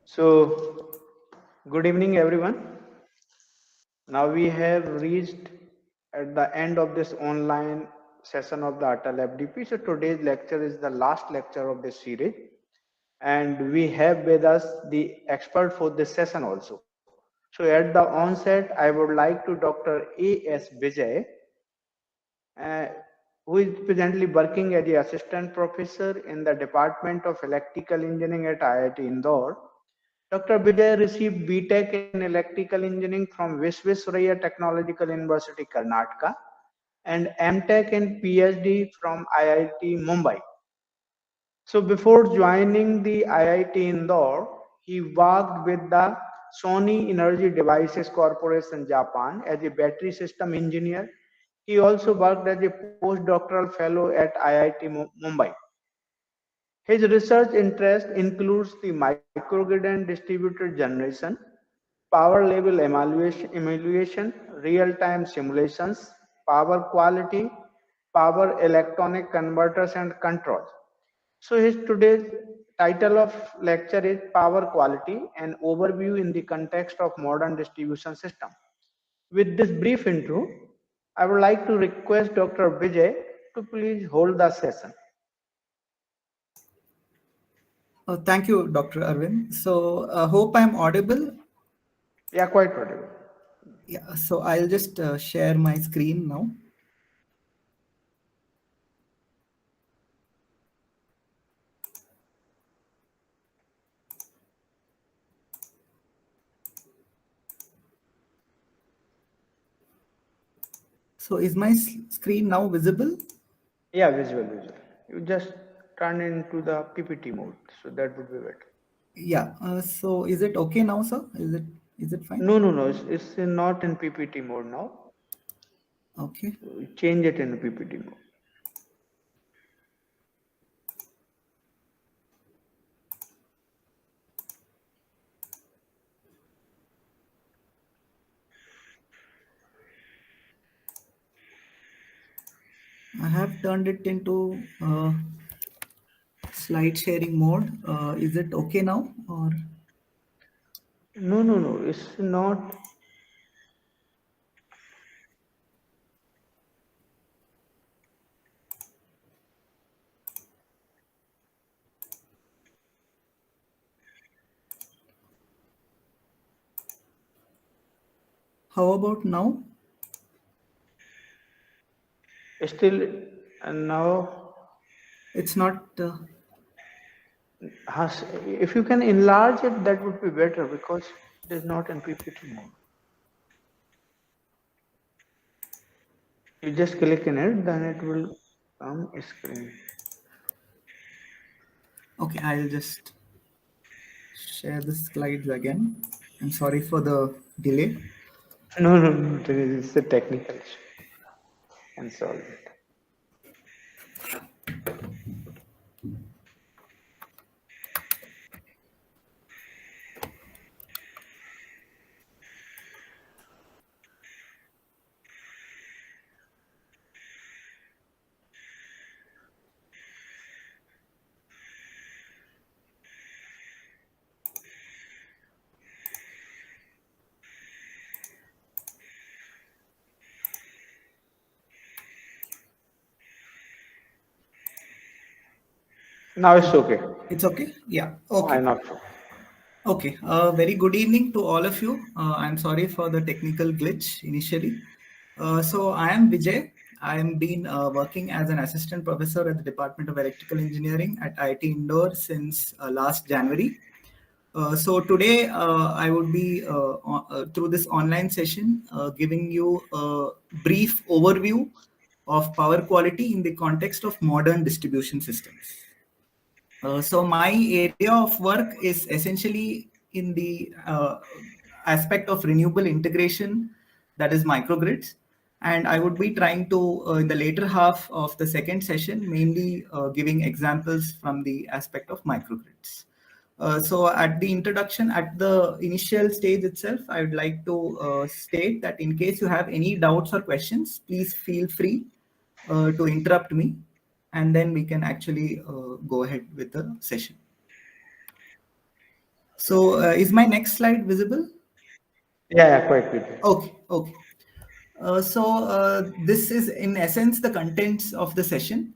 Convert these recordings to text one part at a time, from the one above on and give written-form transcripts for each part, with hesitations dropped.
So, good evening, everyone. Now we have reached at the end of this online session of the ATAL-FDP. So today's lecture is the last lecture of this series, and we have with us the expert for this session also. So at the onset, I would like to Dr. A.S. Vijay, uh, who is presently working as the assistant professor in the Department of Electrical Engineering at IIT Indore. Dr. Vijay received BTech in Electrical Engineering from Visvesvaraya Technological University, Karnataka, and MTech and PhD from IIT Mumbai. So before joining the IIT Indore, he worked with the Sony Energy Devices Corporation, Japan, as a battery system engineer. He also worked as a postdoctoral fellow at IIT Mumbai. His research interest includes the microgrid and distributed generation, power level evaluation, real-time simulations, power quality, power electronic converters and controls. So his today's title of lecture is Power Quality, an overview in the context of modern distribution system. With this brief intro, I would like to request Dr. Vijay to please hold the session. Thank you, Dr. Arvind. So, hope I'm audible. Yeah, quite audible. Yeah, so I'll just share my screen now. So, is my screen now visible? Yeah, visual. You just turn into the PPT mode, so that would be better. Yeah. So, is it okay now, sir? Is it fine? No. It's not in PPT mode now. Okay. Change it in PPT mode. I have turned it into slide sharing mode. Is it okay now? Or No. It's not. how about now? Still, now, It's not. if you can enlarge it, that would be better because it is not in PPT mode. You just click in it, then it will come screen. Okay, I'll just share the slides again. I'm sorry for the delay. No. It's a technical issue. And solve it. Now it's okay. It's okay? Yeah. Why Okay. not so? Okay, very good evening to all of you. I'm sorry for the technical glitch initially. So I am Vijay. I am been working as an assistant professor at the Department of Electrical Engineering at IIT Indore since last January. So today I would be through this online session giving you a brief overview of power quality in the context of modern distribution systems. So my area of work is essentially in the aspect of renewable integration, that is microgrids. And I would be trying to, in the later half of the second session, mainly giving examples from the aspect of microgrids. So at the introduction, at the initial stage itself, I would like to state that in case you have any doubts or questions, please feel free to interrupt me, and then we can actually go ahead with the session. So is my next slide visible? Yeah, quite good. Okay, okay. This is in essence the contents of the session.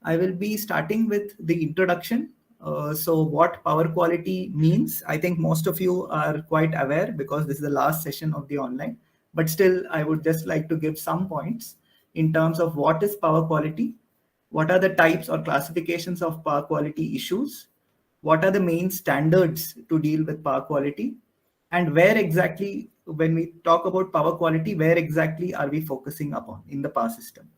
I will be starting with the introduction. What power quality means, I think most of you are quite aware because this is the last session of the online. But still, I would just like to give some points in terms of what is power quality, what are the types or classifications of power quality issues, what are the main standards to deal with power quality, and where exactly, when we talk about power quality, where exactly are we focusing upon in the power system.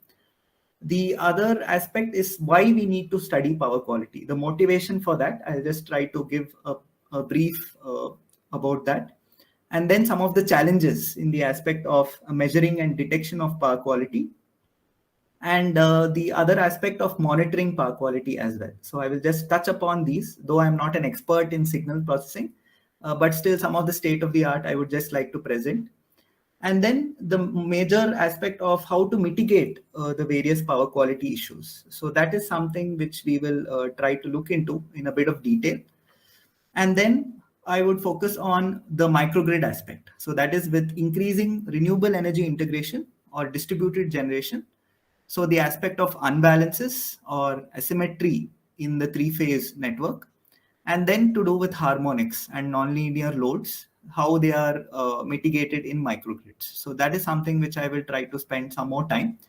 The other aspect is why we need to study power quality, the motivation for that. I'll just try to give a brief about that, and then some of the challenges in the aspect of measuring and detection of power quality, and the other aspect of monitoring power quality as well. So I will just touch upon these, though I'm not an expert in signal processing, but still some of the state of the art I would just like to present. And then the major aspect of how to mitigate the various power quality issues. So that is something which we will try to look into in a bit of detail. And then I would focus on the microgrid aspect. So that is with increasing renewable energy integration or distributed generation. So the aspect of unbalances or asymmetry in the three-phase network, and then to do with harmonics and nonlinear loads, how they are mitigated in microgrids. So that is something which I will try to spend some more time.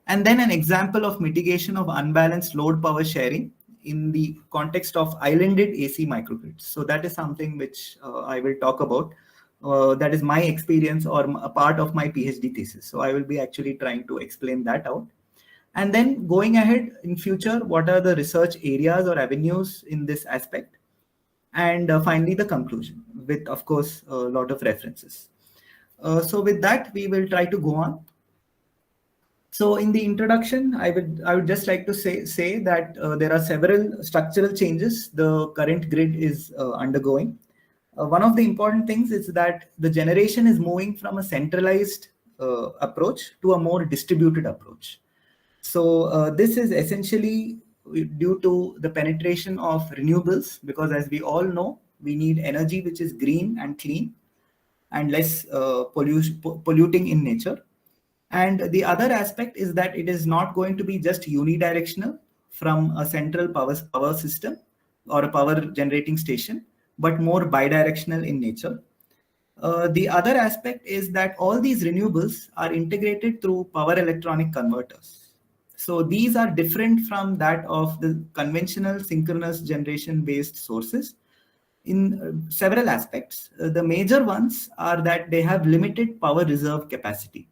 And then an example of mitigation of unbalanced load power sharing in the context of islanded AC microgrids. So that is something which I will talk about. That is my experience or a part of my PhD thesis. So I will be actually trying to explain that out. And then going ahead in future, what are the research areas or avenues in this aspect? And finally, the conclusion with, of course, a lot of references. So with that, we will try to go on. So in the introduction, I would just like to say that there are several structural changes the current grid is undergoing. One of the important things is that the generation is moving from a centralized approach to a more distributed approach. So this is essentially due to the penetration of renewables, because as we all know, we need energy which is green and clean and less polluting in nature. And the other aspect is that it is not going to be just unidirectional from a central power system or a power generating station, but more bidirectional in nature. The other aspect is that all these renewables are integrated through power electronic converters. So these are different from that of the conventional synchronous generation based sources in several aspects. The major ones are that they have limited power reserve capacity.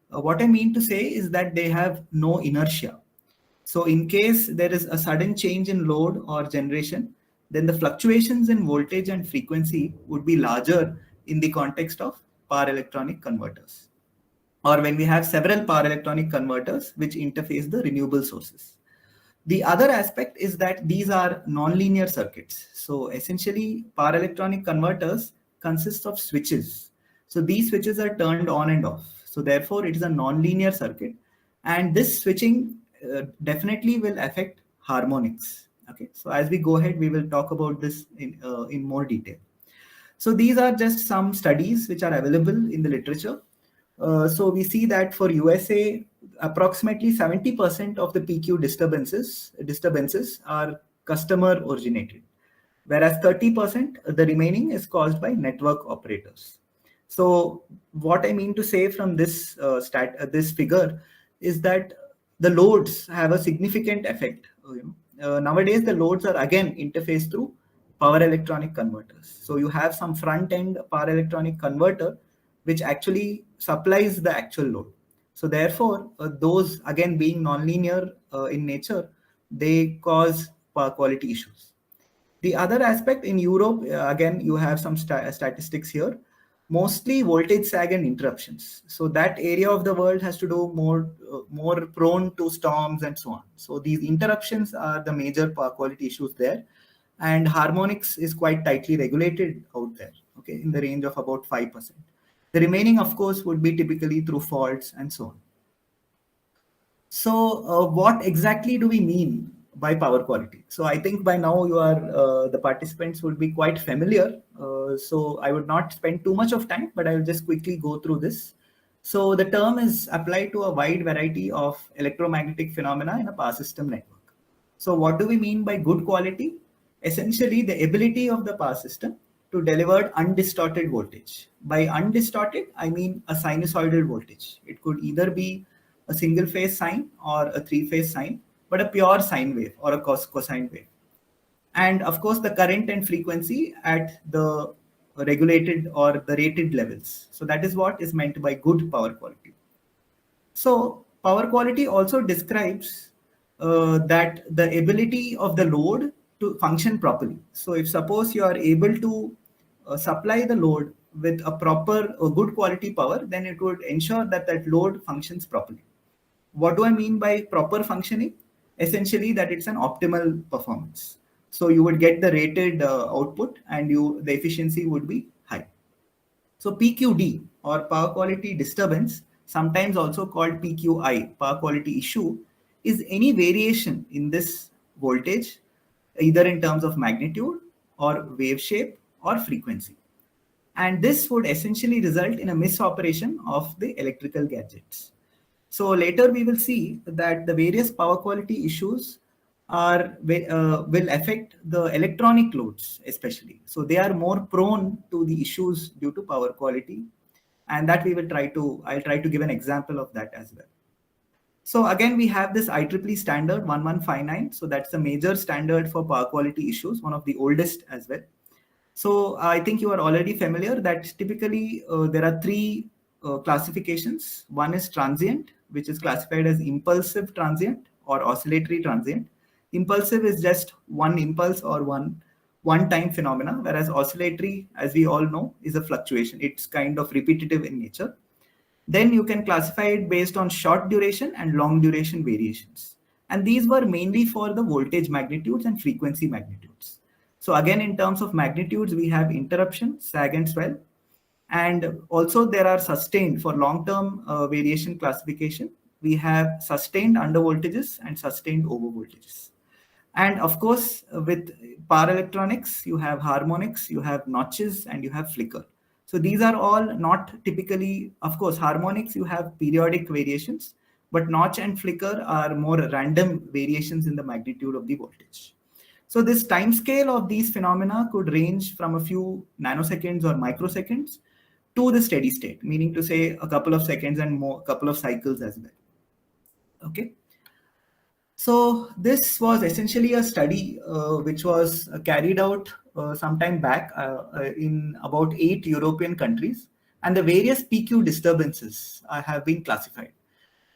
What I mean to say is that they have no inertia. So in case there is a sudden change in load or generation, then the fluctuations in voltage and frequency would be larger in the context of power electronic converters, or when we have several power electronic converters which interface the renewable sources. The other aspect is that these are nonlinear circuits. So essentially, power electronic converters consist of switches. So these switches are turned on and off. So therefore, it is a nonlinear circuit, and this switching definitely will affect harmonics. Okay. So as we go ahead, we will talk about this in more detail. So these are just some studies which are available in the literature. So we see that for USA, approximately 70% of the PQ disturbances are customer originated, whereas 30% the remaining is caused by network operators. So what I mean to say from this figure is that the loads have a significant effect. Nowadays the loads are again interfaced through power electronic converters. So you have some front end power electronic converter which actually supplies the actual load. So therefore, those again being nonlinear in nature, they cause power quality issues. The other aspect in Europe, again, you have some statistics here, mostly voltage sag and interruptions. So that area of the world has to do more prone to storms and so on. So these interruptions are the major power quality issues there. And harmonics is quite tightly regulated out there, okay, in the range of about 5%. The remaining, of course, would be typically through faults and so on. So what exactly do we mean by power quality. So I think by now you are the participants would be quite familiar. So I would not spend too much of time, but I will just quickly go through this. So the term is applied to a wide variety of electromagnetic phenomena in a power system network. So what do we mean by good quality? Essentially, the ability of the power system to deliver undistorted voltage. By undistorted, I mean a sinusoidal voltage. It could either be a single phase sine or a three phase sine, but a pure sine wave or a cosine wave. And of course, the current and frequency at the regulated or the rated levels. So that is what is meant by good power quality. So power quality also describes that the ability of the load to function properly. So if suppose you are able to supply the load with a proper good quality power, then it would ensure that that load functions properly. What do I mean by proper functioning? Essentially that it's an optimal performance. So you would get the rated output and the efficiency would be high. So PQD or power quality disturbance, sometimes also called PQI, power quality issue, is any variation in this voltage, either in terms of magnitude or wave shape or frequency. And this would essentially result in a misoperation of the electrical gadgets. So later we will see that the various power quality issues will affect the electronic loads especially. So they are more prone to the issues due to power quality, and that I'll try to give an example of that as well. So again, we have this IEEE standard 1159. So that's the major standard for power quality issues, one of the oldest as well. So I think you are already familiar that typically there are three classifications. One is transient, which is classified as impulsive transient or oscillatory transient. Impulsive is just one impulse or one time phenomena, whereas oscillatory, as we all know, is a fluctuation. It's kind of repetitive in nature. Then you can classify it based on short duration and long duration variations. And these were mainly for the voltage magnitudes and frequency magnitudes. So again, in terms of magnitudes, we have interruption, sag and swell. And also there are sustained for long-term variation classification. We have sustained under voltages and sustained over voltages. And of course, with power electronics, you have harmonics, you have notches, and you have flicker. So these are all not typically, of course, harmonics, you have periodic variations, but notch and flicker are more random variations in the magnitude of the voltage. So this time scale of these phenomena could range from a few nanoseconds or microseconds to the steady state, meaning to say a couple of seconds and more, couple of cycles as well. Okay. So this was essentially a study which was carried out some time back in about 8 European countries, and the various PQ disturbances have been classified.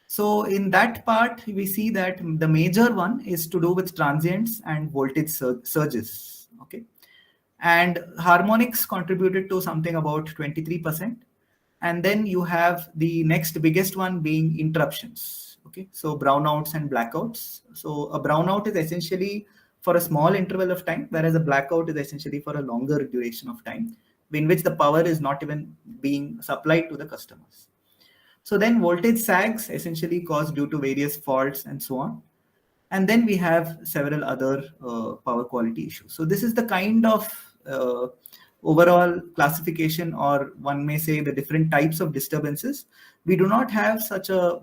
So in that part, we see that the major one is to do with transients and voltage surges. Okay, and harmonics contributed to something about 23%. And then you have the next biggest one being interruptions. Okay, so brownouts and blackouts. So a brownout is essentially for a small interval of time, whereas a blackout is essentially for a longer duration of time, in which the power is not even being supplied to the customers. So then voltage sags essentially caused due to various faults and so on. And then we have several other power quality issues. So this is the kind of overall classification, or one may say the different types of disturbances. We do not have such a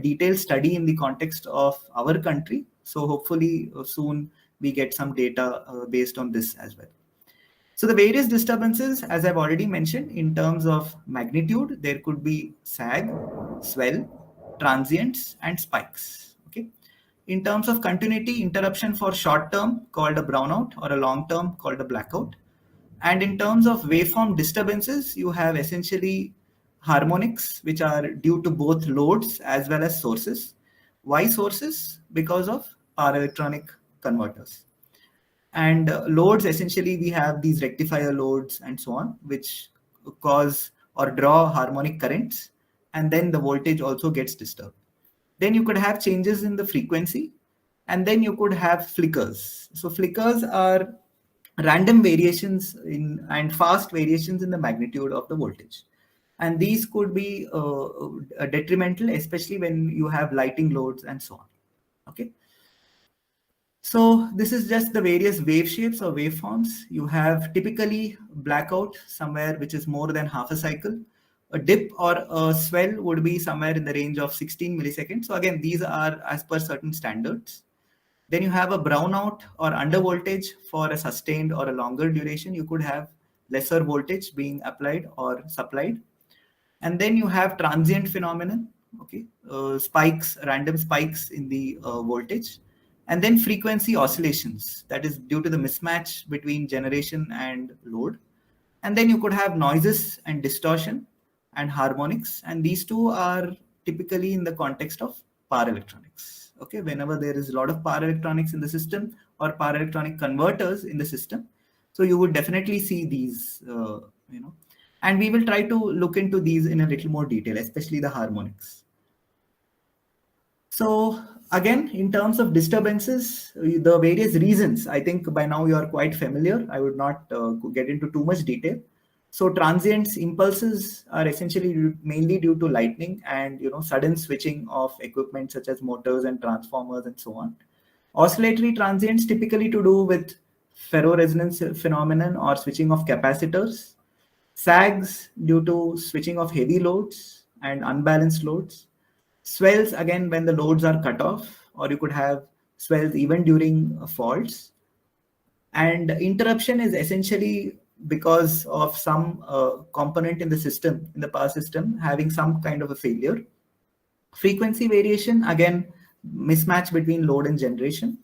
detailed study in the context of our country. So hopefully soon we get some data based on this as well. So the various disturbances, as I've already mentioned, in terms of magnitude, there could be sag, swell, transients, and spikes. Okay. In terms of continuity, interruption for short term called a brownout or a long term called a blackout. And in terms of waveform disturbances, you have essentially harmonics, which are due to both loads as well as sources. Why sources? Because of power electronic converters. And loads, essentially, we have these rectifier loads and so on, which cause or draw harmonic currents. And then the voltage also gets disturbed. Then you could have changes in the frequency, and then you could have flickers. So flickers are random variations in and fast variations in the magnitude of the voltage. And these could be detrimental, especially when you have lighting loads and so on. Okay. So this is just the various wave shapes or waveforms. You have typically blackout somewhere which is more than half a cycle. A dip or a swell would be somewhere in the range of 16 milliseconds. So again, these are as per certain standards. Then you have a brownout or under voltage for a sustained or a longer duration. You could have lesser voltage being applied or supplied. And then you have transient phenomenon, okay, spikes, random spikes in the voltage, and then frequency oscillations, that is due to the mismatch between generation and load. And then you could have noises and distortion and harmonics, and these two are typically in the context of power electronics. Okay, whenever there is a lot of power electronics in the system or power electronic converters in the system, so you would definitely see these, and we will try to look into these in a little more detail, especially the harmonics. So again, in terms of disturbances, the various reasons, I think by now you are quite familiar. I would not get into too much detail. So transients, impulses are essentially mainly due to lightning and sudden switching of equipment such as motors and transformers and so on. Oscillatory transients typically to do with ferroresonance phenomenon or switching of capacitors. Sags due to switching of heavy loads and unbalanced loads. Swells again when the loads are cut off, or you could have swells even during faults. And interruption is essentially because of some component in the system, in the power system, having some kind of a failure. Frequency variation, again, mismatch between load and generation.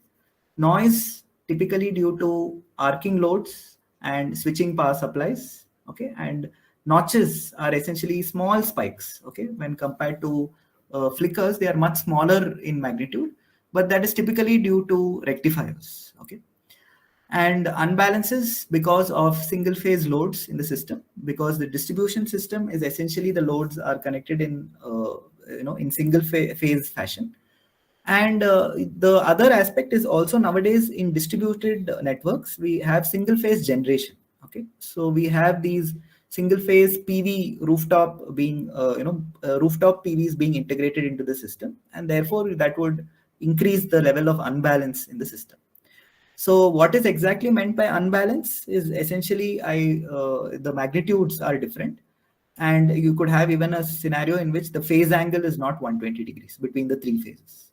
Noise, typically due to arcing loads and switching power supplies. Okay, and notches are essentially small spikes. Okay, when compared to flickers, they are much smaller in magnitude, but that is typically due to rectifiers. Okay, and unbalances because of single phase loads in the system, because the distribution system is essentially the loads are connected in in single phase fashion. And the other aspect is also nowadays in distributed networks, we have single phase generation. Okay, so we have these single phase PV rooftop being, rooftop PVs being integrated into the system, and therefore that would increase the level of unbalance in the system. So what is exactly meant by unbalance is essentially the magnitudes are different, and you could have even a scenario in which the phase angle is not 120 degrees between the three phases.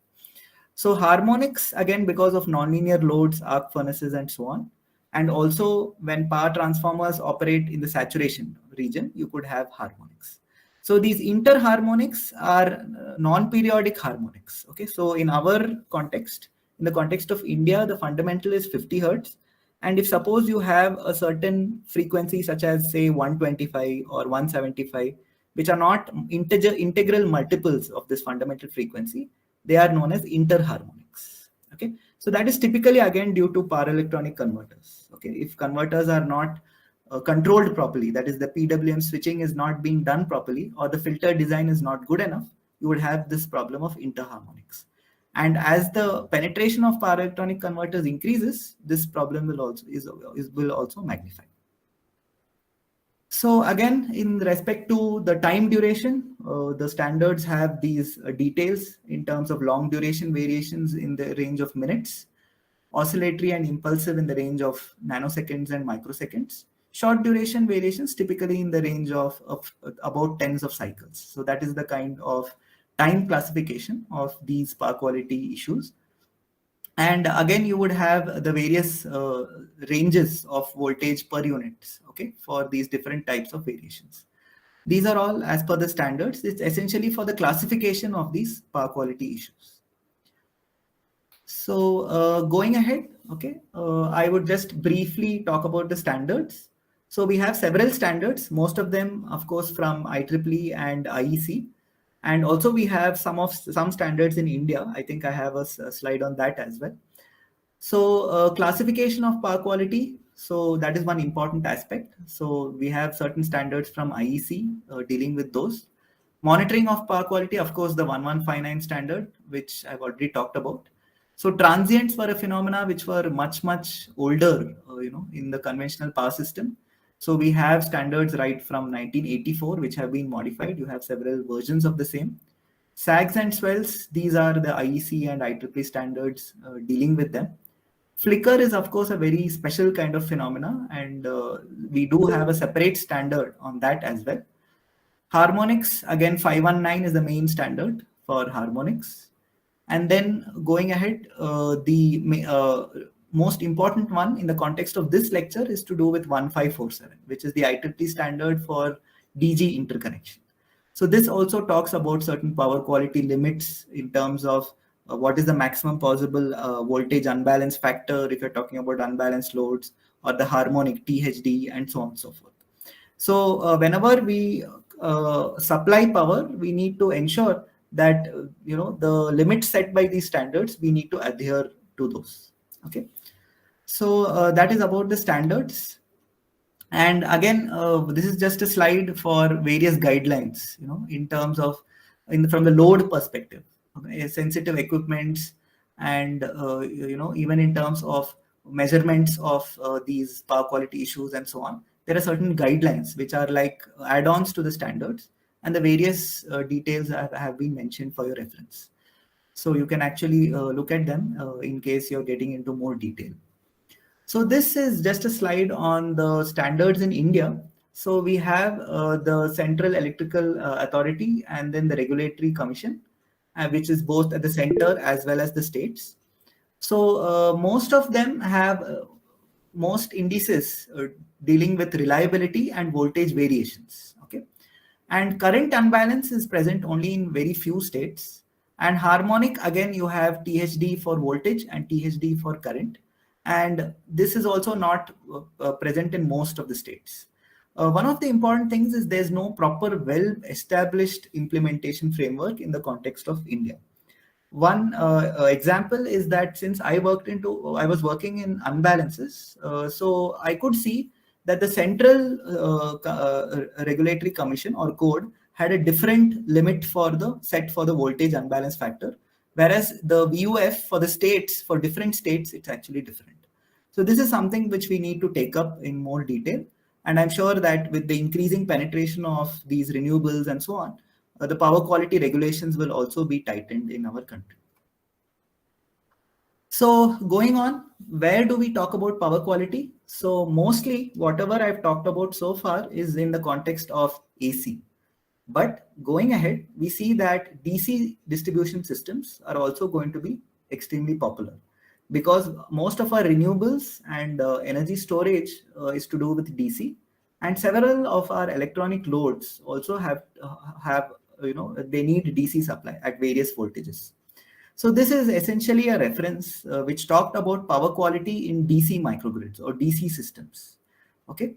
So harmonics, again, because of nonlinear loads, arc furnaces, and so on. And also when power transformers operate in the saturation region, you could have harmonics. So these interharmonics are non-periodic harmonics. Okay, so in our context, in the context of India, the fundamental is 50 hertz. And if suppose you have a certain frequency such as say 125 or 175, which are not integral multiples of this fundamental frequency, they are known as interharmonics. Okay, so that is typically again due to power electronic converters. Okay, if converters are not controlled properly, that is the PWM switching is not being done properly, or the filter design is not good enough, you would have this problem of interharmonics. And as the penetration of power electronic converters increases, this problem will also magnify. So again, in respect to the time duration, the standards have these details in terms of long duration variations in the range of minutes, oscillatory and impulsive in the range of nanoseconds and microseconds, short duration variations typically in the range of about tens of cycles. So that is the kind of time classification of these power quality issues. And again, you would have the various ranges of voltage per unit, okay, for these different types of variations. These are all as per the standards. It's essentially for the classification of these power quality issues. So going ahead, okay, I would just briefly talk about the standards. So we have several standards, most of them, of course, from IEEE and IEC. And also we have some standards in India. I think I have a slide on that as well. So classification of power quality. So that is one important aspect. So we have certain standards from IEC dealing with those. Monitoring of power quality, of course, the 1159 standard, which I've already talked about. So transients were a phenomena which were much, much older, in the conventional power system. So we have standards right from 1984, which have been modified. You have several versions of the same. Sags and swells, these are the IEC and IEEE standards dealing with them. Flicker is of course a very special kind of phenomena, and we do have a separate standard on that as well. Harmonics, again, 519 is the main standard for harmonics. And then going ahead, the most important one in the context of this lecture is to do with 1547, which is the IEEE standard for DG interconnection. So this also talks about certain power quality limits in terms of what is the maximum possible voltage unbalance factor if you're talking about unbalanced loads, or the harmonic THD, and so on and so forth. So whenever we supply power, we need to ensure that the limits set by these standards, we need to adhere to those. Okay, so that is about the standards. And again, this is just a slide for various guidelines, in terms of from the load perspective, okay, sensitive equipments, and even in terms of measurements of these power quality issues and so on. There are certain guidelines which are like add-ons to the standards, and the various details have been mentioned for your reference. So you can actually look at them in case you're getting into more detail. So this is just a slide on the standards in India. So we have the Central Electrical Authority and then the Regulatory Commission, which is both at the center as well as the states. So most of them have most indices dealing with reliability and voltage variations. Okay, and current unbalance is present only in very few states. And harmonic, again, you have THD for voltage and THD for current. And this is also not present in most of the states. One of the important things is there's no proper well-established implementation framework in the context of India. One example is that since I was working in unbalances, so I could see that the Central Regulatory Commission or code had a different limit for the set for the voltage unbalance factor, whereas the VUF for the states, for different states, it's actually different. So this is something which we need to take up in more detail. And I'm sure that with the increasing penetration of these renewables and so on, the power quality regulations will also be tightened in our country. So going on, where do we talk about power quality? So mostly whatever I've talked about so far is in the context of AC. But going ahead, we see that DC distribution systems are also going to be extremely popular, because most of our renewables and energy storage is to do with DC, and several of our electronic loads also have they need DC supply at various voltages. So this is essentially a reference which talked about power quality in DC microgrids or DC systems. Okay,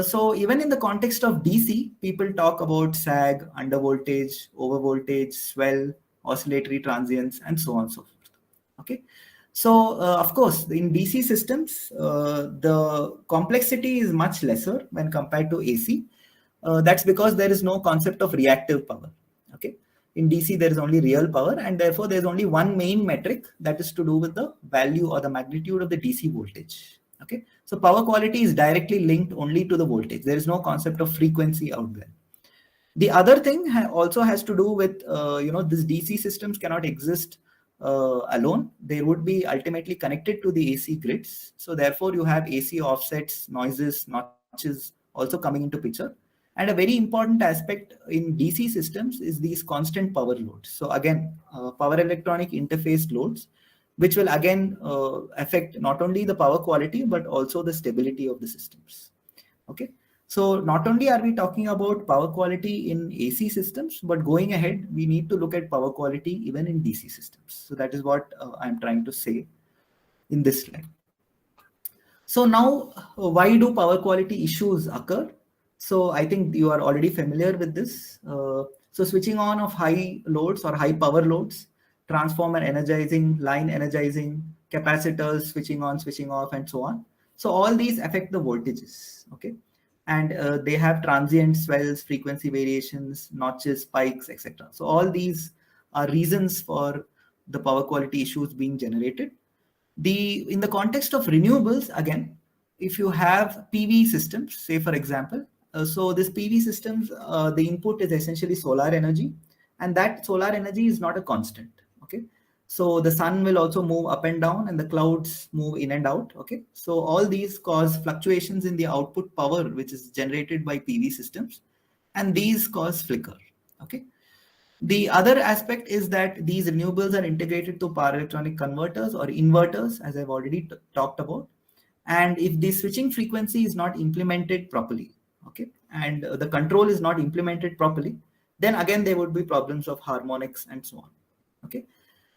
so even in the context of DC, people talk about sag, undervoltage, overvoltage, swell, oscillatory transients, and so on and so forth. Okay, so of course, in DC systems, the complexity is much lesser when compared to AC. That's because there is no concept of reactive power. Okay, in DC, there is only real power, and therefore there's only one main metric, that is to do with the value or the magnitude of the DC voltage. Okay, so power quality is directly linked only to the voltage. There is no concept of frequency out there. The other thing also has to do with, these DC systems cannot exist alone. They would be ultimately connected to the AC grids. So therefore you have AC offsets, noises, notches also coming into picture. And a very important aspect in DC systems is these constant power loads. So again, power electronic interface loads, which will again affect not only the power quality, but also the stability of the systems. Okay. So not only are we talking about power quality in AC systems, but going ahead, we need to look at power quality even in DC systems. So that is what I'm trying to say in this slide. So now, why do power quality issues occur? So I think you are already familiar with this. So switching on of high loads or high power loads, transformer energizing, line energizing, capacitors switching on, switching off, and so on. So all these affect the voltages, okay? And they have transient swells, frequency variations, notches, spikes, etc. So all these are reasons for the power quality issues being generated. In the context of renewables, again, if you have PV systems, say for example, so this PV systems, the input is essentially solar energy, and that solar energy is not a constant. Okay, So the sun will also move up and down and the clouds move in and out. Okay. So all these cause fluctuations in the output power, which is generated by PV systems, and these cause flicker. Okay. The other aspect is that these renewables are integrated to power electronic converters or inverters, as I've already talked about. And if the switching frequency is not implemented properly, okay, and the control is not implemented properly, then again there would be problems of harmonics and so on. Okay.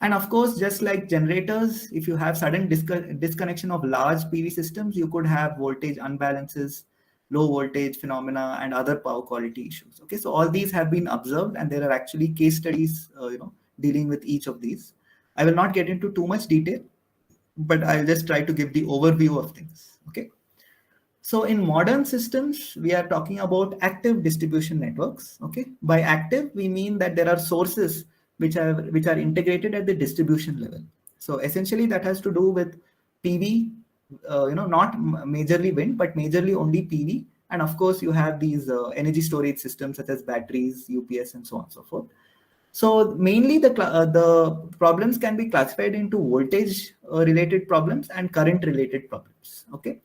And of course, just like generators, if you have sudden disconnection of large PV systems, you could have voltage unbalances, low voltage phenomena, and other power quality issues. Okay, so all these have been observed, and there are actually case studies, dealing with each of these. I will not get into too much detail, but I'll just try to give the overview of things. Okay. So in modern systems, we are talking about active distribution networks. Okay. By active, we mean that there are sources which are integrated at the distribution level. So essentially, that has to do with PV, not majorly wind, but majorly only PV. And of course, you have these energy storage systems such as batteries, UPS, and so on and so forth. So mainly the problems can be classified into voltage related problems and current related problems. Okay.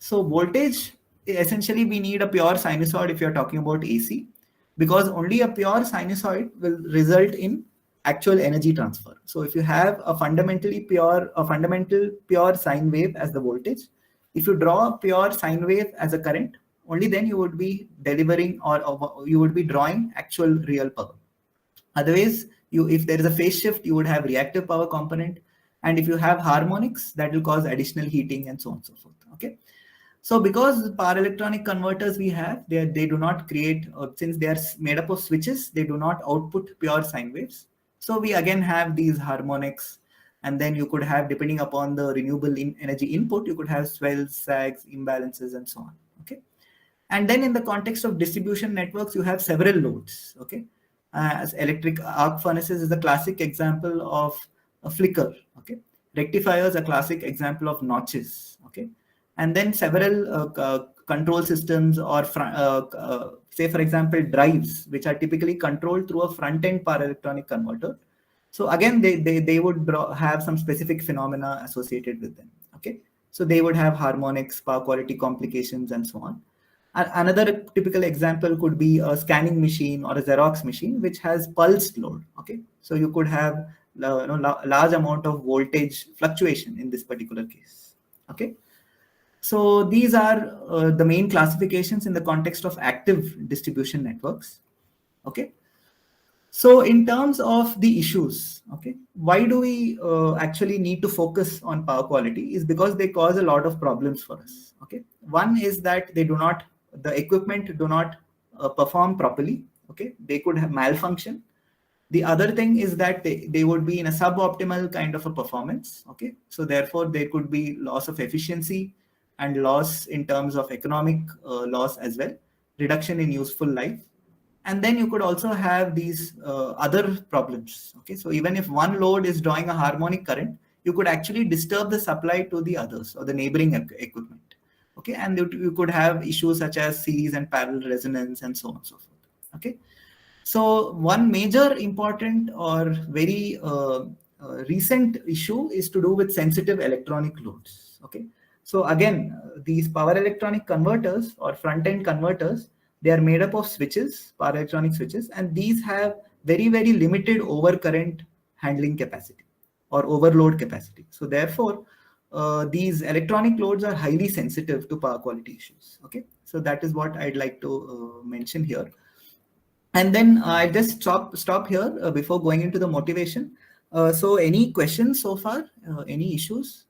So voltage, essentially we need a pure sinusoid if you're talking about AC, because only a pure sinusoid will result in actual energy transfer. So if you have a fundamental pure sine wave as the voltage, if you draw a pure sine wave as a current, only then you would be delivering or you would be drawing actual real power. Otherwise, if there is a phase shift, you would have reactive power component. And if you have harmonics, that will cause additional heating and so on and so forth. Okay. So because power electronic converters we have, they do not create, since they are made up of switches, they do not output pure sine waves. So we again have these harmonics, and then you could have, depending upon the renewable energy input, you could have swells, sags, imbalances, and so on. Okay. And then in the context of distribution networks, you have several loads. Okay. As electric arc furnaces is a classic example of a flicker. Okay. Rectifiers a classic example of notches. Okay. And then several control systems or say for example drives, which are typically controlled through a front-end power electronic converter. So again, they would have some specific phenomena associated with them. Okay. So they would have harmonics, power quality complications, and so on. Another typical example could be a scanning machine or a Xerox machine, which has pulsed load. Okay, so you could have large amount of voltage fluctuation in this particular case. Okay, so these are the main classifications in the context of active distribution networks. Okay. So in terms of the issues, okay, why do we actually need to focus on power quality is because they cause a lot of problems for us. Okay. One is that the equipment do not perform properly. Okay. They could have malfunction. The other thing is that they would be in a suboptimal kind of a performance. Okay. So therefore there could be loss of efficiency and loss in terms of economic loss as well, reduction in useful life. And then you could also have these other problems. Okay, so even if one load is drawing a harmonic current, you could actually disturb the supply to the others or the neighboring equipment. Okay, and you could have issues such as series and parallel resonance and so on and so forth. Okay, so one major important or very recent issue is to do with sensitive electronic loads. Okay, so again, these power electronic converters or front-end converters, they are made up of switches, power electronic switches, and these have very, very limited overcurrent handling capacity or overload capacity. So therefore, these electronic loads are highly sensitive to power quality issues. Okay, so that is what I'd like to mention here. And then I just stop here before going into the motivation. So any questions so far? Any issues?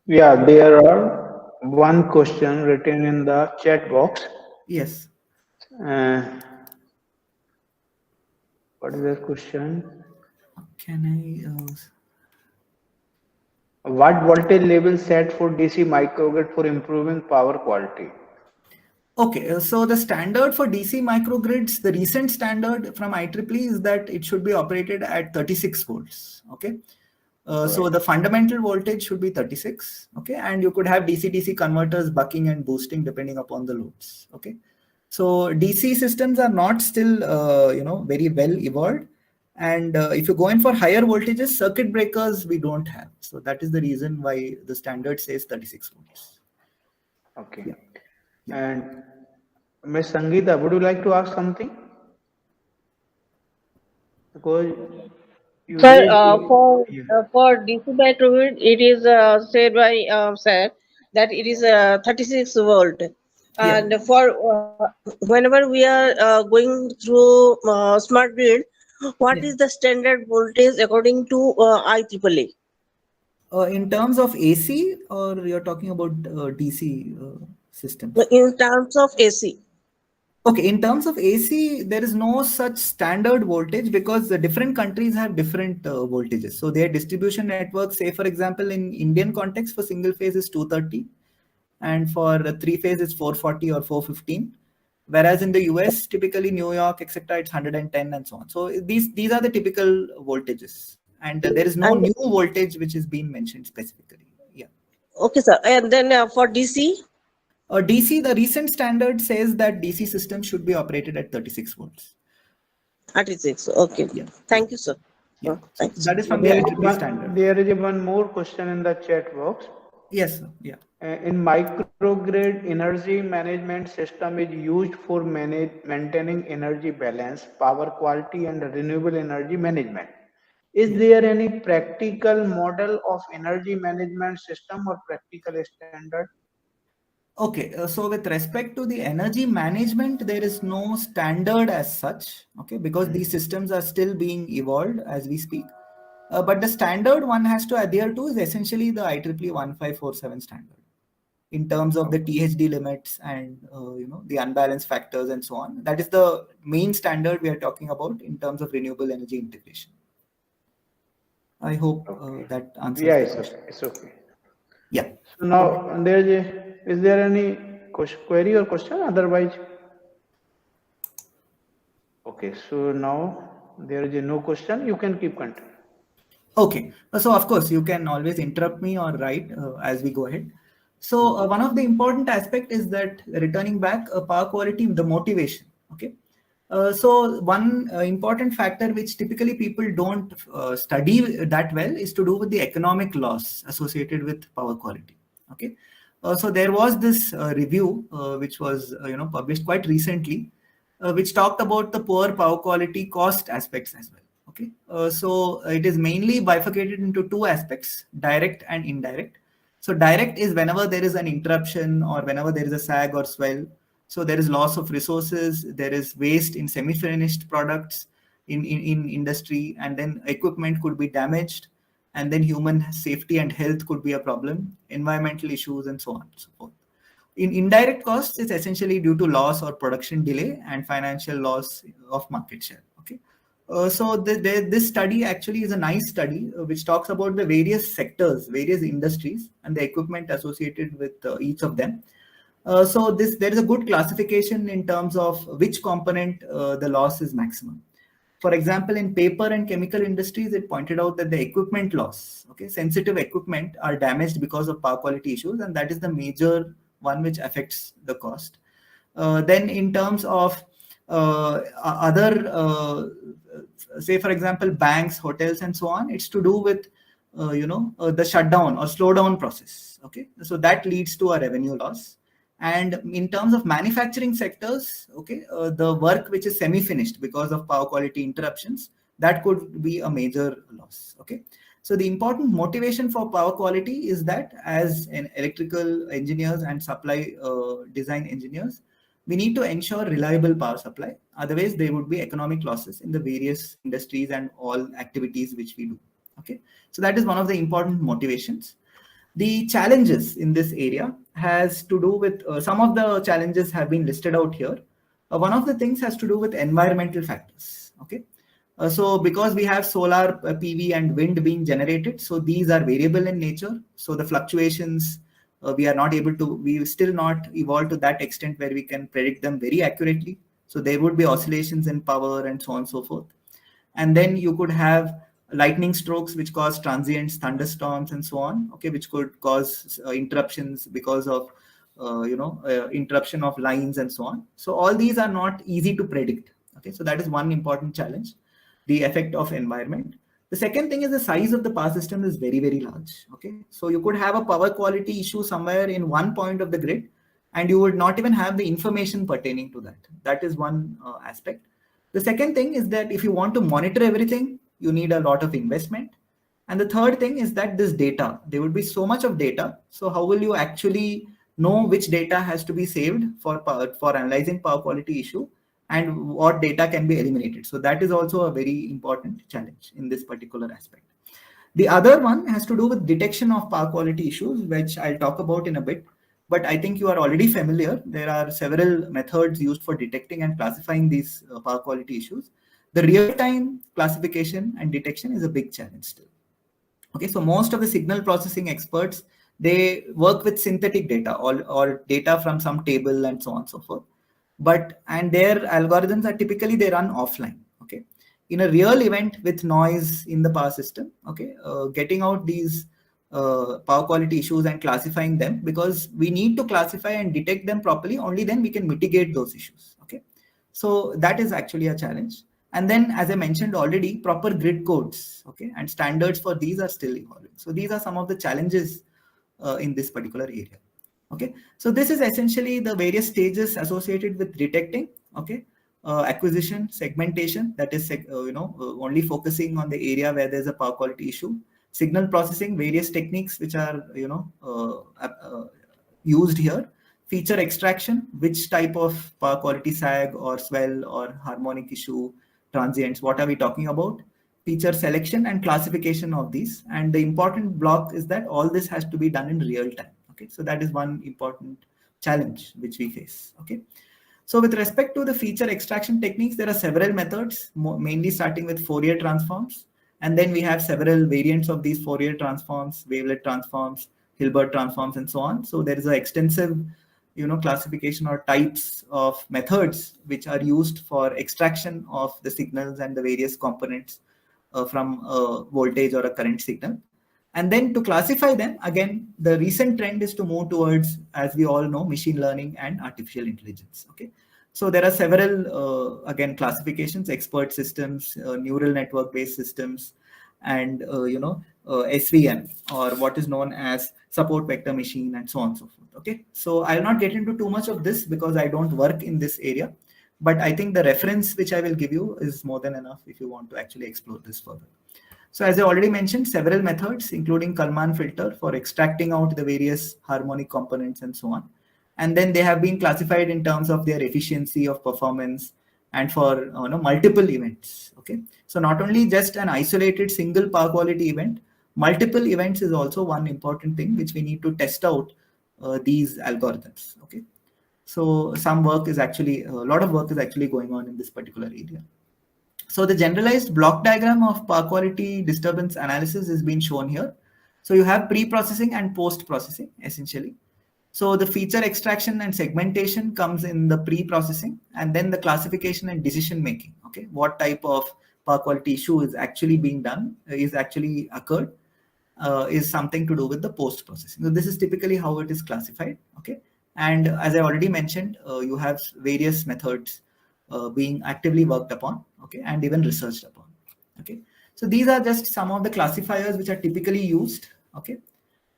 Yeah, there are one question written in the chat box. Yes. Uh, what is the question? Can I? What voltage level set for DC microgrid for improving power quality? Okay, so the standard for DC microgrids, the recent standard from IEEE is that it should be operated at 36 volts. Okay. So the fundamental voltage should be 36. Okay. And you could have DC-DC converters bucking and boosting depending upon the loads. Okay. So DC systems are not still, very well evolved. And if you go in for higher voltages, circuit breakers we don't have. So that is the reason why the standard says 36 volts. Okay. Yeah. Yeah. And Miss Sangeeta, would you like to ask something? Because you Sir, raised. Yeah. for DC by Druid, it is said by sir that it is 36 volt, Yeah. and for whenever we are going through smart grid, what Yeah. is the standard voltage according to IEEE? In terms of AC, or you're talking about DC systems? In terms of AC? Okay, in terms of AC, there is no such standard voltage because the different countries have different voltages. So their distribution network, say for example, in Indian context, for single phase is 230, and for three phase is 440 or 415. Whereas in the US, typically New York, etc., it's 110 and so on. So these are the typical voltages, and there is no And new voltage which is being mentioned specifically. Yeah. okay, sir. And then for DC, DC, the recent standard says that DC systems should be operated at 36 volts. 36. Okay. Yeah, yeah, Thank you, sir. yeah. So Thanks. that is from the There is IEEE standard. one more question in the chat box. Yes, sir. Yeah. In microgrid, energy management system is used for maintaining energy balance, power quality, and renewable energy management. Is Yeah. there any practical model of energy management system or practical standard? Okay, so with respect to the energy management, there is no standard as such, okay, because these systems are still being evolved as we speak. But the standard one has to adhere to is essentially the IEEE 1547 standard in terms of the THD limits and the unbalanced factors and so on. That is the main standard we are talking about in terms of renewable energy integration. I hope Okay. that answers Yeah, the it's question. okay. It's okay. Yeah. So now is there any query or question? Otherwise, okay. So now there is no question. You can keep continuing. Okay, so of course you can always interrupt me or write as we go ahead. So one of the important aspect is that returning back power quality, the motivation. Okay, so one important factor which typically people don't study that well is to do with the economic loss associated with power quality. Okay, so there was this review which was published quite recently, which talked about the poor power quality cost aspects as well. Okay, so it is mainly bifurcated into two aspects: direct and indirect. So direct is whenever there is an interruption or whenever there is a sag or swell. So there is loss of resources, there is waste in semi-finished products in industry, and then equipment could be damaged, and then human safety and health could be a problem, environmental issues, and so on and so forth. In indirect costs, it's essentially due to loss or production delay and financial loss of market share. Okay. So this study actually is a nice study which talks about the various sectors, various industries, and the equipment associated with each of them. So there is a good classification in terms of which component the loss is maximum. For example, in paper and chemical industries, it pointed out that the equipment loss, okay, sensitive equipment are damaged because of power quality issues, and that is the major one which affects the cost. Then in terms of other, say for example, banks, hotels, and so on, it's to do with the shutdown or slowdown process. Okay, so that leads to a revenue loss. And in terms of manufacturing sectors, okay, the work which is semi-finished because of power quality interruptions, that could be a major loss. Okay, so the important motivation for power quality is that as an electrical engineers and supply design engineers, we need to ensure reliable power supply. Otherwise, there would be economic losses in the various industries and all activities which we do. Okay, so that is one of the important motivations. The challenges in this area has to do with some of the challenges have been listed out here. One of the things has to do with environmental factors. Okay, so because we have solar PV and wind being generated, so these are variable in nature. So the fluctuations we are not able to, we will still not evolve to that extent where we can predict them very accurately. So there would be oscillations in power and so on and so forth. And then you could have lightning strokes which cause transients, thunderstorms, and so on. Okay, which could cause interruptions because of interruption of lines and so on. So all these are not easy to predict. Okay, so that is one important challenge. the effect of environment. The second thing is the size of the power system is very, very large. Okay, so you could have a power quality issue somewhere in one point of the grid, and you would not even have the information pertaining to that. That is one aspect. The second thing is that if you want to monitor everything, you need a lot of investment. And the third thing is that this data, there would be so much of data. So how will you actually know which data has to be saved for analyzing power quality issue, and what data can be eliminated? So that is also a very important challenge in this particular aspect. The other one has to do with detection of power quality issues, which I'll talk about in a bit. But I think you are already familiar. There are several methods used for detecting and classifying these power quality issues. The real-time classification and detection is a big challenge still. Okay, so most of the signal processing experts, they work with synthetic data or data from some table and so on and so forth. And their algorithms are typically, they run offline. Okay, in a real event with noise in the power system, okay, getting out these power quality issues and classifying them, because we need to classify and detect them properly, only then we can mitigate those issues. Okay, so that is actually a challenge. And then, as I mentioned already, proper grid codes, okay, and standards for these are still evolving. So these are some of the challenges in this particular area. Okay, so this is essentially the various stages associated with detecting. Okay, acquisition, segmentation, that is only focusing on the area where there's a power quality issue. Signal processing, various techniques which are used here. Feature extraction, which type of power quality sag or swell or harmonic issue, transients, what are we talking about? Feature selection and classification of these. And the important block is that all this has to be done in real time. Okay, so that is one important challenge which we face. Okay, so with respect to the feature extraction techniques, there are several methods, mainly starting with Fourier transforms. And then we have several variants of these Fourier transforms, wavelet transforms, Hilbert transforms, and so on. So there is an extensive classification or types of methods which are used for extraction of the signals and the various components from a voltage or a current signal. And then to classify them, again, the recent trend is to move towards, as we all know, machine learning and artificial intelligence. Okay, so there are several, again, classifications: expert systems, neural network-based systems, and SVM, or what is known as support vector machine, and so on and so forth. Okay, so I'll not get into too much of this because I don't work in this area, but I think the reference which I will give you is more than enough if you want to actually explore this further. So as I already mentioned, several methods, including Kalman filter for extracting out the various harmonic components and so on. And then they have been classified in terms of their efficiency of performance and for multiple events. Okay, so not only just an isolated single power quality event, multiple events is also one important thing which we need to test out these algorithms. Okay, so some work is actually, a lot of work is actually going on in this particular area. So the generalized block diagram of power quality disturbance analysis is being shown here. So you have pre-processing and post-processing essentially. So the feature extraction and segmentation comes in the pre-processing, and then the classification and decision making. Okay, what type of power quality issue is actually being done, is actually occurred, is something to do with the post-processing. So this is typically how it is classified. Okay, and as I already mentioned, you have various methods being actively worked upon, okay, and even researched upon. Okay, so these are just some of the classifiers which are typically used. Okay,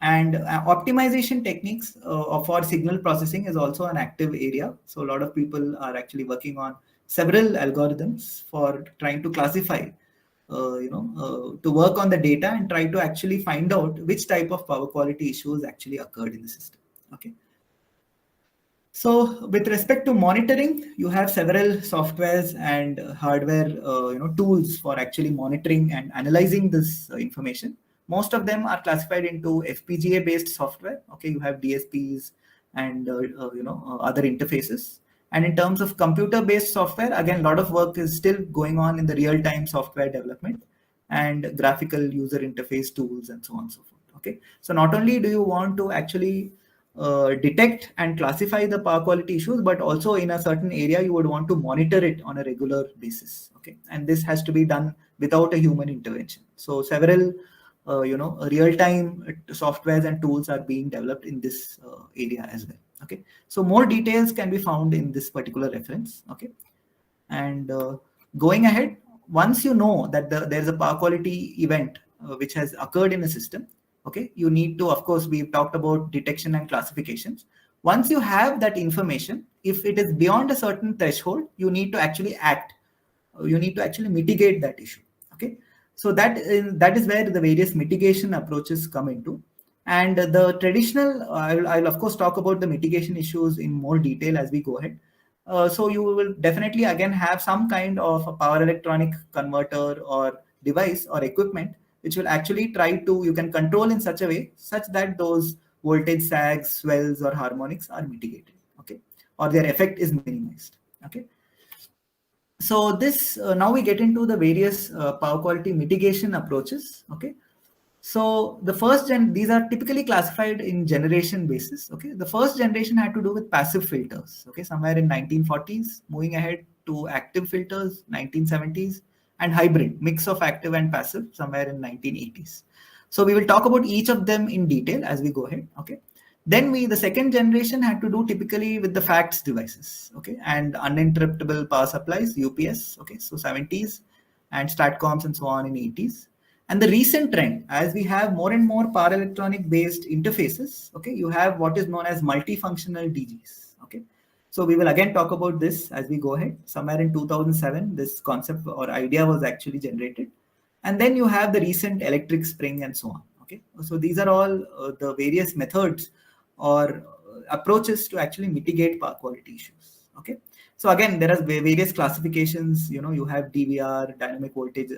and optimization techniques for signal processing is also an active area. So a lot of people are actually working on several algorithms for trying to classify, to work on the data and try to actually find out which type of power quality issues actually occurred in the system. Okay. So with respect to monitoring, you have several softwares and hardware tools for actually monitoring and analyzing this information. Most of them are classified into FPGA based software. Okay, you have DSPs and other interfaces. And in terms of computer based software, again, a lot of work is still going on in the real time software development and graphical user interface tools and so on and so forth. Okay, so not only do you want to actually detect and classify the power quality issues, but also in a certain area you would want to monitor it on a regular basis. Okay, and this has to be done without a human intervention. So several real-time softwares and tools are being developed in this area as well. Okay, so more details can be found in this particular reference. Okay, and going ahead, once you know that there's a power quality event which has occurred in a system, okay, you need to, of course, we've talked about detection and classifications. Once you have that information, if it is beyond a certain threshold, you need to actually act. You need to actually mitigate that issue. Okay, so that is where the various mitigation approaches come into. And the traditional, I'll of course talk about the mitigation issues in more detail as we go ahead. So you will definitely again have some kind of a power electronic converter or device or equipment which will actually try to, you can control in such a way such that those voltage sags, swells or harmonics are mitigated, okay, or their effect is minimized. Okay, so this now we get into the various power quality mitigation approaches. Okay, so the these are typically classified in generation basis. Okay, the first generation had to do with passive filters. Okay, somewhere in 1940s, moving ahead to active filters, 1970s, and hybrid mix of active and passive somewhere in 1980s. So we will talk about each of them in detail as we go ahead. Okay, then the second generation had to do typically with the FACTS devices, okay, and uninterruptible power supplies, UPS, okay, so 70s, and STATCOMs and so on in 80s. And the recent trend, as we have more and more power electronic based interfaces, okay, you have what is known as multifunctional DGs, okay. So we will again talk about this as we go ahead. Somewhere in 2007, this concept or idea was actually generated. And then you have the recent electric spring and so on, okay. So these are all the various methods or approaches to actually mitigate power quality issues. Okay, so again there are various classifications. You know, you have DVR, dynamic voltage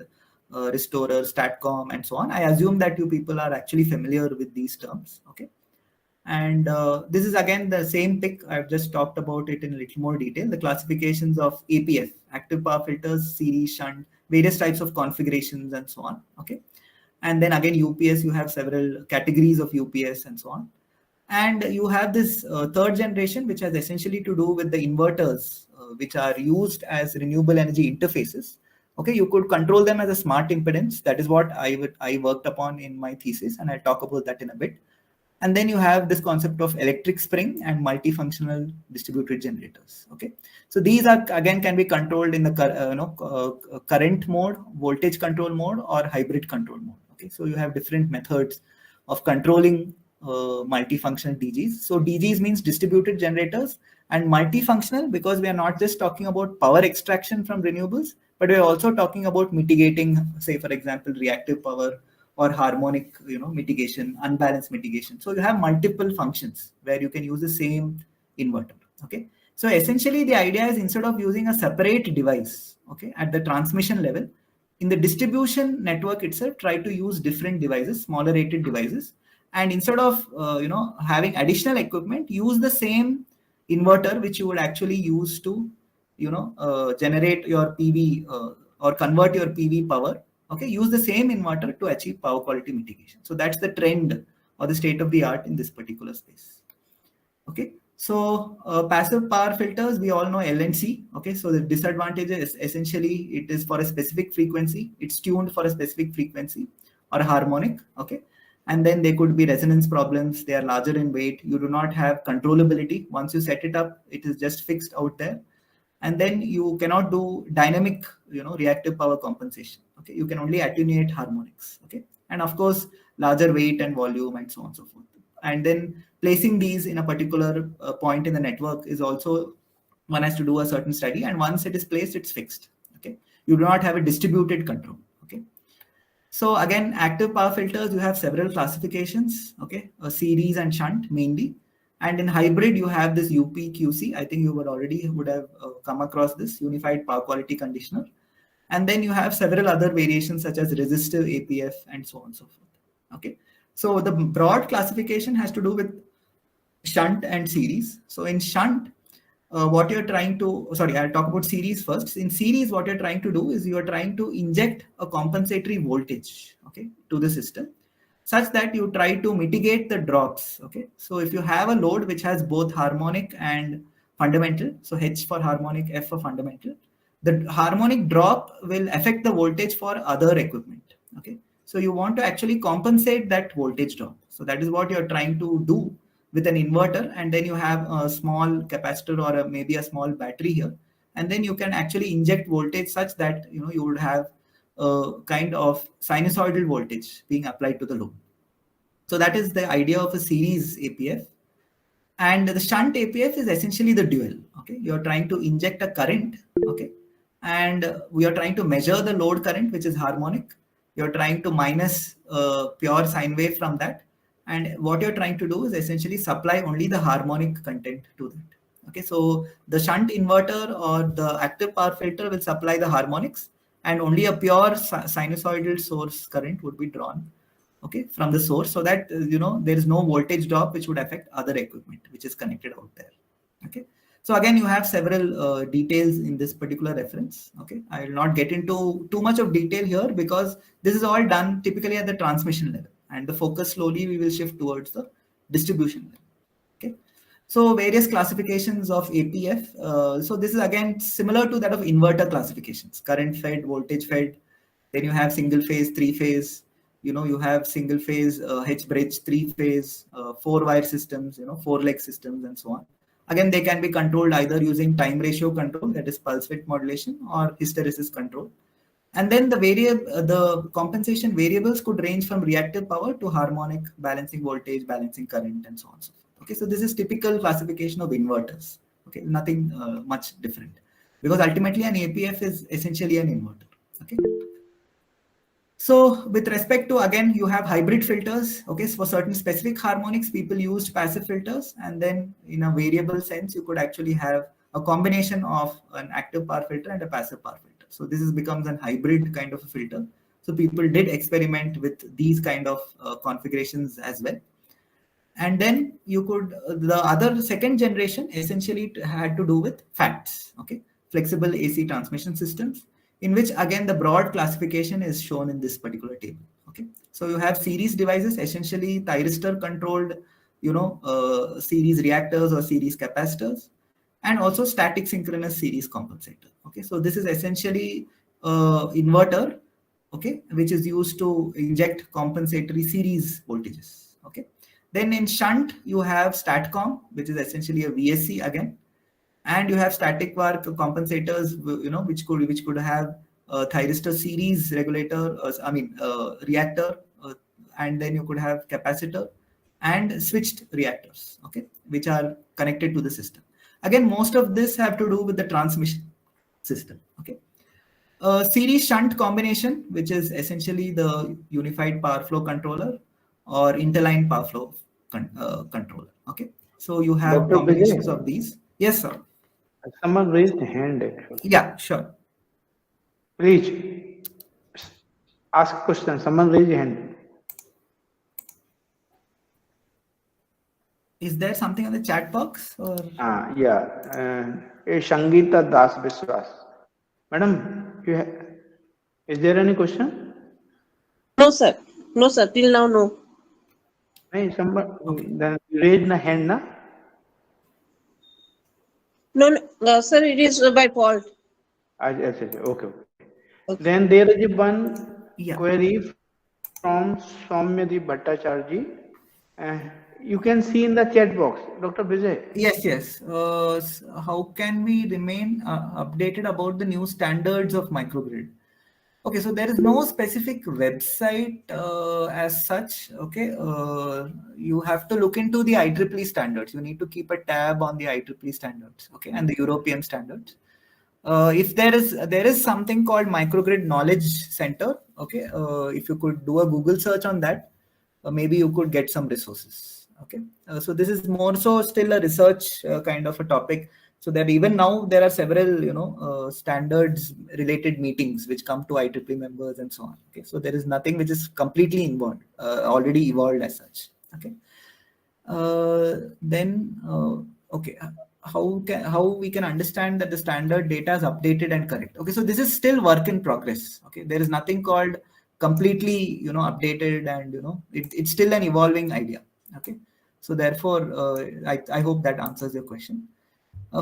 restorer, STATCOM, and so on. I assume that you people are actually familiar with these terms. Okay, and this is again the same pick. I've just talked about it in a little more detail. The classifications of APF, active power filters, series, shunt, various types of configurations, and so on. Okay, and then again UPS, you have several categories of UPS and so on. And you have this third generation, which has essentially to do with the inverters, which are used as renewable energy interfaces. Okay, you could control them as a smart impedance. That is what I worked upon in my thesis, and I'll talk about that in a bit. And then you have this concept of electric spring and multifunctional distributed generators. Okay, so these are again can be controlled in the current mode, voltage control mode, or hybrid control mode. Okay, so you have different methods of controlling multifunctional DGs. So DGs means distributed generators, and multifunctional because we are not just talking about power extraction from renewables, but we are also talking about mitigating, say for example, reactive power or harmonic, mitigation, unbalanced mitigation. So you have multiple functions where you can use the same inverter. Okay, so essentially the idea is instead of using a separate device, okay, at the transmission level, in the distribution network itself, try to use different devices, smaller rated devices, and instead of having additional equipment, use the same inverter which you would actually use to generate your PV or convert your PV power. Okay, use the same inverter to achieve power quality mitigation. So that's the trend or the state of the art in this particular space. Okay, so passive power filters, we all know L and C. Okay, so the disadvantage is essentially it is for a specific frequency, it's tuned for a specific frequency or a harmonic. Okay, and then there could be resonance problems. They are larger in weight. You do not have controllability. Once you set it up, it is just fixed out there. And then you cannot do dynamic, reactive power compensation. Okay, you can only attenuate harmonics. Okay, and of course, larger weight and volume and so on and so forth. And then placing these in a particular point in the network is also, one has to do a certain study. And once it is placed, it's fixed. Okay, you do not have a distributed control. Okay, so again, active power filters, you have several classifications. Okay, a series and shunt mainly. And in hybrid, you have this UPQC. I think you would have come across this unified power quality conditioner. And then you have several other variations such as resistive APF and so on and so forth. Okay, so the broad classification has to do with shunt and series. So in shunt, what you're trying to, I'll talk about series first. In series, what you're trying to do is you're trying to inject a compensatory voltage, okay, to the system, such that you try to mitigate the drops. Okay, so if you have a load which has both harmonic and fundamental, so H for harmonic, F for fundamental, the harmonic drop will affect the voltage for other equipment. Okay, so you want to actually compensate that voltage drop. So that is what you're trying to do with an inverter, and then you have a small capacitor or maybe a small battery here, and then you can actually inject voltage such that you would have a kind of sinusoidal voltage being applied to the load. So that is the idea of a series APF. And the shunt APF is essentially the dual. Okay, you're trying to inject a current. Okay, and we are trying to measure the load current, which is harmonic. You're trying to minus pure sine wave from that, and what you're trying to do is essentially supply only the harmonic content to that. Okay, so the shunt inverter or the active power filter will supply the harmonics, and only a pure sinusoidal source current would be drawn, okay, from the source, so that there is no voltage drop which would affect other equipment which is connected out there. Okay, so again, you have several details in this particular reference. Okay, I will not get into too much of detail here because this is all done typically at the transmission level, and the focus slowly we will shift towards the distribution level. Okay, so various classifications of APF. So this is again similar to that of inverter classifications: current fed, voltage fed. Then you have single phase, three phase. You have single phase, H bridge, three phase, four wire systems, four leg systems, and so on. Again, they can be controlled either using time ratio control, that is pulse width modulation, or hysteresis control. And then the compensation variables could range from reactive power to harmonic, balancing voltage, balancing current, and so on. So, okay, so this is typical classification of inverters. Okay, nothing much different, because ultimately an APF is essentially an inverter. Okay. So with respect to, again, you have hybrid filters. Okay, so for certain specific harmonics, people used passive filters, and then in a variable sense, you could actually have a combination of an active power filter and a passive power filter. So this becomes a hybrid kind of a filter. So people did experiment with these kind of configurations as well. And then you could, the other second generation essentially had to do with FATs, okay, flexible AC transmission systems, in which again the broad classification is shown in this particular table. Okay, so you have series devices, essentially thyristor controlled, series reactors or series capacitors, and also static synchronous series compensator. Okay, so this is essentially inverter, okay, which is used to inject compensatory series voltages. Okay, then in shunt you have StatCom, which is essentially a VSC again, and you have static work compensators, which could have thyristor series regulator, reactor, and then you could have capacitor and switched reactors, okay, which are connected to the system. Again, most of this have to do with the transmission system. Okay, series shunt combination, which is essentially the unified power flow controller or interline power flow controller. Okay, so you have Dr. combinations Vijay, of these. Yes, sir. someone raised hand actually. Yeah, sure. Please ask question. Someone raise hand. Is there something on the chat box or? Yeah. Shangita Das Biswas. Madam, is there any question? No, sir. No, sir. Till now, no. Hey, somebody then raise the hand, na? No, sir, it is by fault. Yes, okay. Okay. Then there is one Yeah. query from Soumyadi Bhattacharya. You can see in the chat box, Dr. Vijay. Yes. How can we remain updated about the new standards of microgrid? Okay, so there is no specific website as such. Okay, you have to look into the IEEE standards. You need to keep a tab on the IEEE standards, okay, and the European standards. If there is something called Microgrid Knowledge Center, okay, if you could do a Google search on that, maybe you could get some resources. Okay, so this is more so still a research kind of a topic. So that even now there are several standards related meetings which come to IEEE members and so on. Okay, so there is nothing which is completely involved, already evolved as such. Okay, okay, how we can understand that the standard data is updated and correct? Okay, so this is still work in progress. Okay, there is nothing called completely updated, and it's still an evolving idea. Okay, so therefore I hope that answers your question.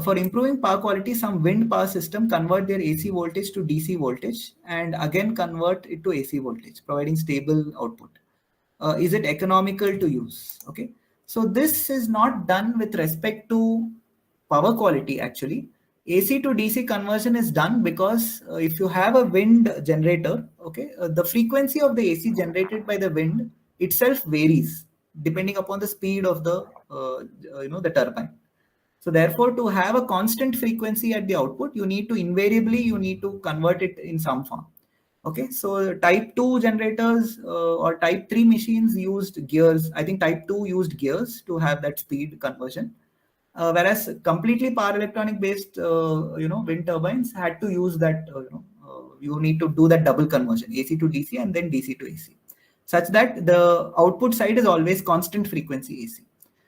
For improving power quality, some wind power system convert their AC voltage to DC voltage and again convert it to AC voltage, providing stable output. Is it economical to use? Okay, so this is not done with respect to power quality. Actually, AC to DC conversion is done because if you have a wind generator, okay, the frequency of the AC generated by the wind itself varies depending upon the speed of the the turbine. So therefore, to have a constant frequency at the output, you need to convert it in some form. Okay, so type 2 generators or type 3 machines used gears. I think type 2 used gears to have that speed conversion. Whereas completely power electronic based, wind turbines had to use that, you need to do that double conversion, AC to DC and then DC to AC, such that the output side is always constant frequency AC.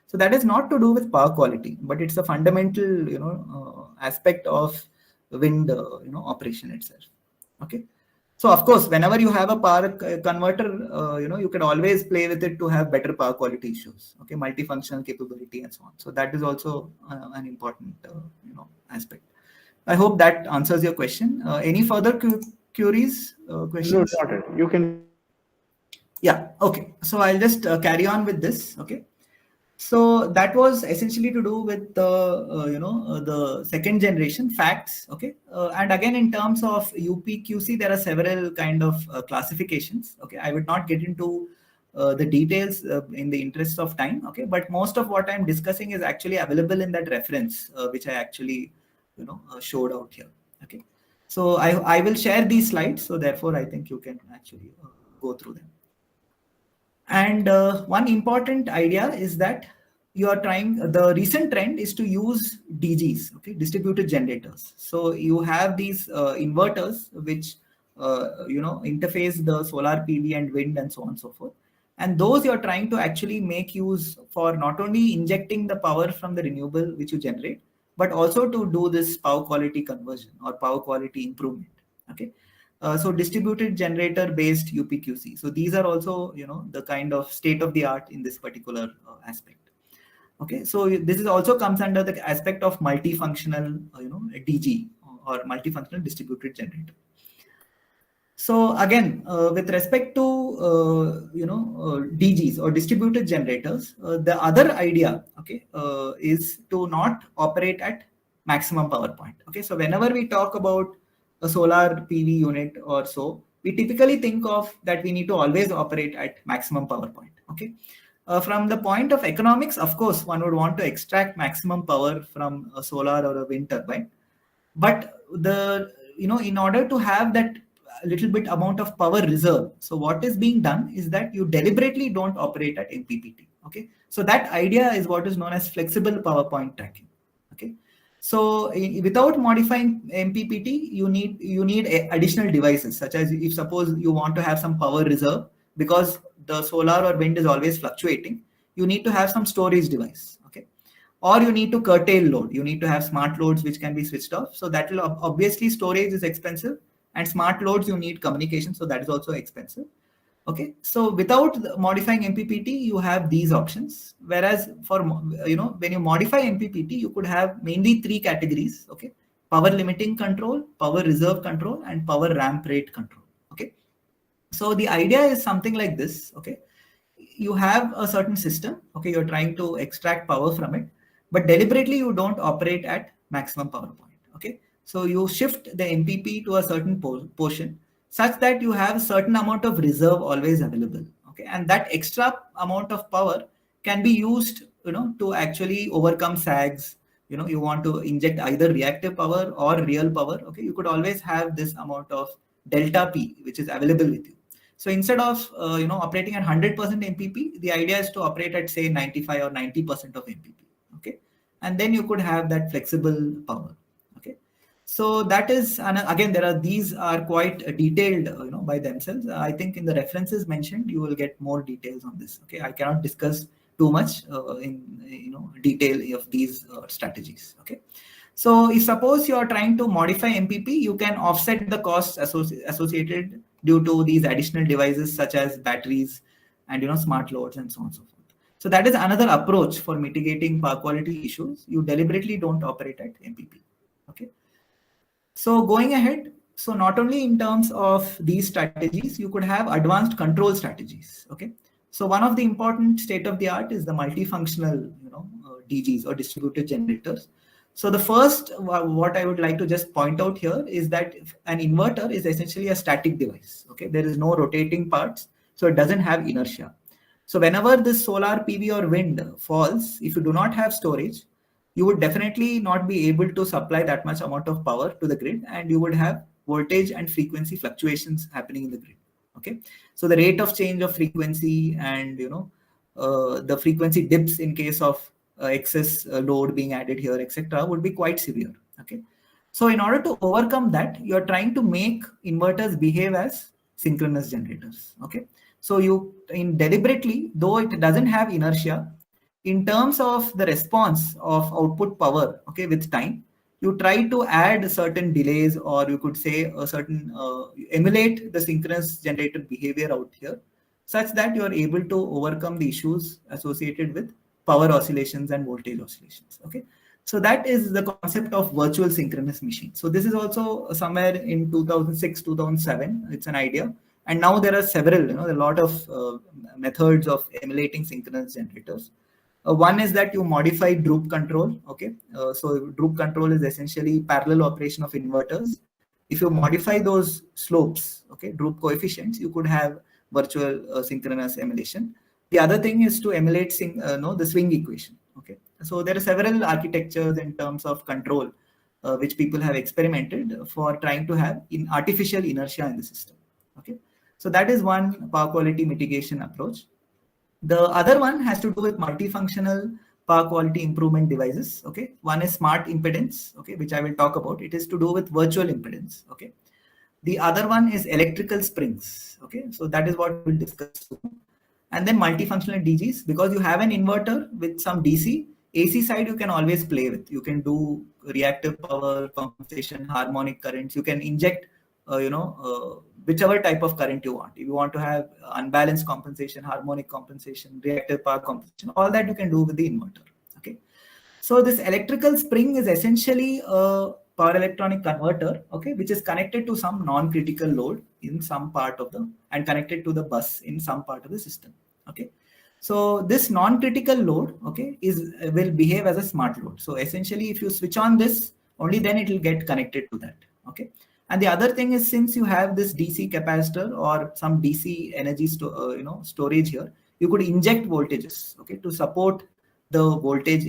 So that is not to do with power quality, but it's a fundamental, aspect of wind, operation itself. Okay. So of course, whenever you have a power converter, you can always play with it to have better power quality issues. Okay, multifunctional capability and so on. So that is also an important, aspect. I hope that answers your question. Any further queries, questions? No, not it. You can. Yeah. Okay. So I'll just carry on with this. Okay. So that was essentially to do with the the second generation facts. Okay, and again in terms of UPQC, there are several kind of classifications. Okay, I would not get into the details in the interest of time. Okay, but most of what I'm discussing is actually available in that reference, which I actually showed out here. Okay, so I will share these slides. So therefore, I think you can actually go through them. And one important idea is that the recent trend is to use DGs, okay, distributed generators. So you have these inverters which, interface the solar PV and wind and so on and so forth. And those you're trying to actually make use for not only injecting the power from the renewable which you generate, but also to do this power quality conversion or power quality improvement. Okay. So distributed generator based UPQC. So these are also, the kind of state of the art in this particular aspect. Okay, so this is also comes under the aspect of multifunctional, DG or multifunctional distributed generator. So again, with respect to DGs or distributed generators, the other idea, okay, is to not operate at maximum power point. Okay, so whenever we talk about a solar PV unit or so, we typically think of that we need to always operate at maximum power point. Okay, from the point of economics, of course, one would want to extract maximum power from a solar or a wind turbine, but in order to have that little bit amount of power reserve, so what is being done is that you deliberately don't operate at MPPT. Okay, so that idea is what is known as flexible power point tracking. Okay, so without modifying MPPT, you need additional devices, such as if suppose you want to have some power reserve because the solar or wind is always fluctuating, you need to have some storage device. Okay, or you need to curtail load. You need to have smart loads which can be switched off. So that will obviously storage is expensive, and smart loads you need communication. So that is also expensive. Okay, so without modifying MPPT, you have these options. Whereas for when you modify MPPT, you could have mainly three categories. Okay, power limiting control, power reserve control, and power ramp rate control. Okay, so the idea is something like this. Okay, you have a certain system. Okay, you're trying to extract power from it, but deliberately you don't operate at maximum power point. Okay, so you shift the MPP to a certain portion such that you have a certain amount of reserve always available. Okay, and that extra amount of power can be used, to actually overcome sags. You want to inject either reactive power or real power. Okay, you could always have this amount of delta P which is available with you. So instead of operating at 100% MPP, the idea is to operate at say 95 or 90% of MPP. Okay, and then you could have that flexible power. Okay, so that is, and again these are quite detailed by themselves. I think in the references mentioned you will get more details on this. Okay, I cannot discuss too much in detail of these strategies. Okay. So if suppose you are trying to modify MPP, you can offset the costs associated due to these additional devices such as batteries and smart loads and so on and so forth. So that is another approach for mitigating power quality issues. You deliberately don't operate at MPP. Okay. So going ahead, so not only in terms of these strategies, you could have advanced control strategies. Okay. So one of the important state of the art is the multifunctional DGs or distributed generators. So the first, what I would like to just point out here is that an inverter is essentially a static device. Okay, there is no rotating parts, so it doesn't have inertia. So whenever this solar PV or wind falls, if you do not have storage, you would definitely not be able to supply that much amount of power to the grid, and you would have voltage and frequency fluctuations happening in the grid. Okay, so the rate of change of frequency and the frequency dips in case of excess load being added here, etc., would be quite severe. Okay, so in order to overcome that, you are trying to make inverters behave as synchronous generators. Okay, so you in deliberately, though it doesn't have inertia, in terms of the response of output power, okay, with time, you try to add certain delays, or you could say a certain emulate the synchronous generator behavior out here, such that you are able to overcome the issues associated with power oscillations and voltage oscillations. Okay, so that is the concept of virtual synchronous machine. So this is also somewhere in 2006, 2007. It's an idea, and now there are several, a lot of methods of emulating synchronous generators. One is that you modify droop control. Okay, so droop control is essentially parallel operation of inverters. If you modify those slopes, okay, droop coefficients, you could have virtual synchronous emulation. The other thing is to emulate the swing equation. Okay, so there are several architectures in terms of control which people have experimented for trying to have artificial inertia in the system. Okay, so that is one power quality mitigation approach. The other one has to do with multifunctional power quality improvement devices. Okay, one is smart impedance. Okay, which I will talk about. It is to do with virtual impedance. Okay, the other one is electrical springs. Okay, so that is what we'll discuss soon. And then multifunctional DGs, because you have an inverter with some DC, AC side you can always play with. You can do reactive power, compensation, harmonic currents. You can inject, whichever type of current you want. If you want to have unbalanced compensation, harmonic compensation, reactive power compensation, all that you can do with the inverter. Okay. So this electrical spring is essentially a power electronic converter, okay, which is connected to some non-critical load in some part of and connected to the bus in some part of the system. Okay. So this non-critical load, okay, will behave as a smart load. So essentially, if you switch on this, only then it will get connected to that. Okay. And the other thing is, since you have this DC capacitor or some DC energy storage here, you could inject voltages, okay, to support the voltage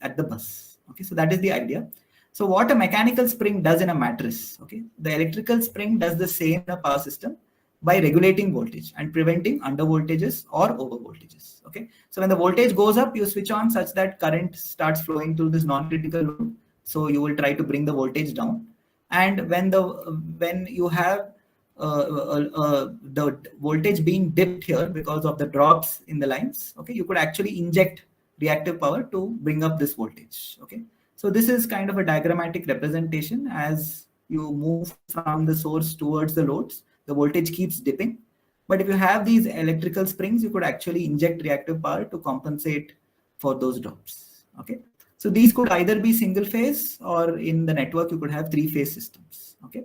at the bus. Okay, so that is the idea. So what a mechanical spring does in a mattress, okay, the electrical spring does the same in a power system by regulating voltage and preventing under voltages or over voltages. Okay, so when the voltage goes up, you switch on such that current starts flowing through this non-critical load. So you will try to bring the voltage down, and when you have the voltage being dipped here because of the drops in the lines, okay, you could actually inject reactive power to bring up this voltage. Okay, so this is kind of a diagrammatic representation. As you move from the source towards the loads, the voltage keeps dipping. But if you have these electrical springs, you could actually inject reactive power to compensate for those drops. Okay, so these could either be single phase, or in the network you could have three-phase systems. Okay,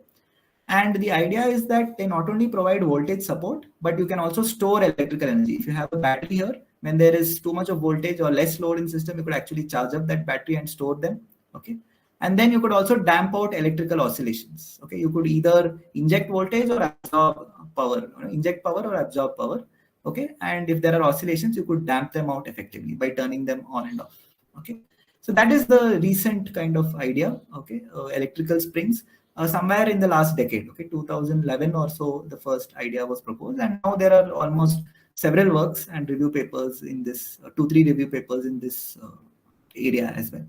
and the idea is that they not only provide voltage support, but you can also store electrical energy. If you have a battery here, when there is too much of voltage or less load in system, you could actually charge up that battery and store them. Okay, and then you could also damp out electrical oscillations. Okay, you could either inject voltage or absorb power, inject power or absorb power. Okay, and if there are oscillations, you could damp them out effectively by turning them on and off. Okay, so that is the recent kind of idea. Okay, electrical springs. Somewhere in the last decade, okay, 2011 or so, the first idea was proposed, and now there are almost several works and review papers in this, 2-3 review papers in this area as well.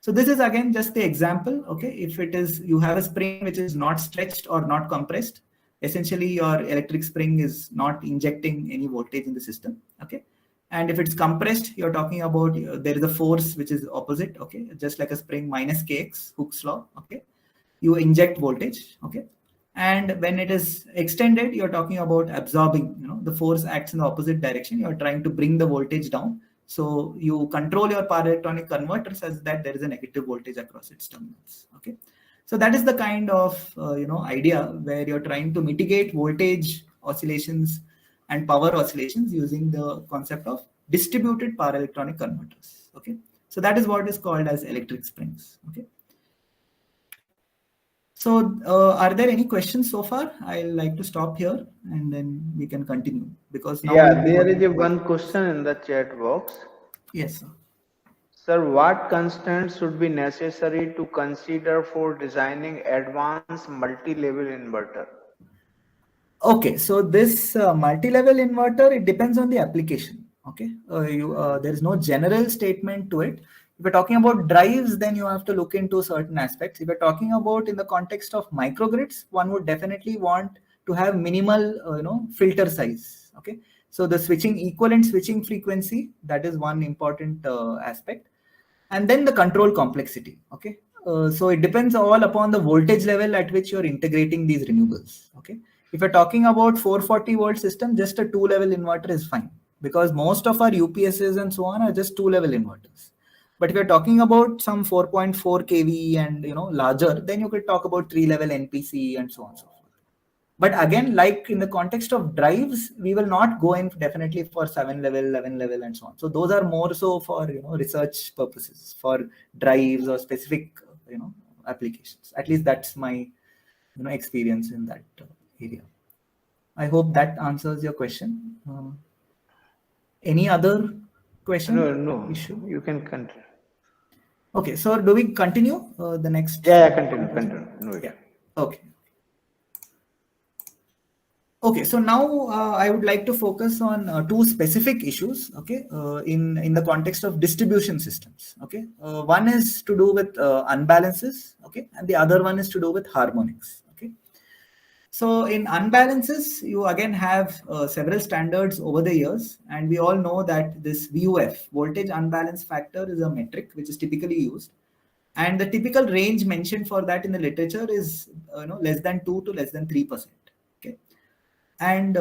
So this is again just the example. Okay, if it is, you have a spring which is not stretched or not compressed, essentially your electric spring is not injecting any voltage in the system. Okay, and if it's compressed, you're talking about there is a force which is opposite. Okay, just like a spring minus kx, Hooke's law. Okay, you inject voltage. Okay, and when it is extended, you're talking about absorbing, the force acts in the opposite direction. You're trying to bring the voltage down, so you control your power electronic converter such that there is a negative voltage across its terminals. Okay, so that is the kind of idea where you're trying to mitigate voltage oscillations and power oscillations using the concept of distributed power electronic converters. Okay, So that is what is called as electric springs. Okay. So are there any questions so far? I'll like to stop here and then we can continue because now we'll Yeah, be there going is a to one question in the chat box. yes, sir. Sir, what constraints should be necessary to consider for designing advanced multi-level inverter? Okay, so this multi-level inverter, it depends on the application. Okay, there is no general statement to it. If you're talking about drives, then you have to look into certain aspects. If you're talking about in the context of microgrids, one would definitely want to have minimal, filter size. Okay, so the switching equivalent switching frequency, that is one important aspect, and then the control complexity. Okay, so it depends all upon the voltage level at which you're integrating these renewables. Okay, if you're talking about 440 volt system, just a two level inverter is fine because most of our UPSs and so on are just two level inverters. But if you're talking about some 4.4 kV and larger, then you could talk about three level NPC and so on and so forth. But again, like in the context of drives, we will not go in definitely for 7 level, 11 level, and so on. So those are more so for research purposes, for drives or specific applications. At least that's my experience in that area. I hope that answers your question. Any other No, question, no, issue? you can continue. Okay, so do we continue the next Yeah, continue, point? continue. No Yeah. issue. Okay. Okay, so now I would like to focus on two specific issues. Okay, in the context of distribution systems. Okay, one is to do with unbalances. Okay, and the other one is to do with harmonics. Okay, so in unbalances, you again have several standards over the years, and we all know that this VUF, voltage unbalance factor, is a metric which is typically used, and the typical range mentioned for that in the literature is less than 2 to less than 3%. Okay, and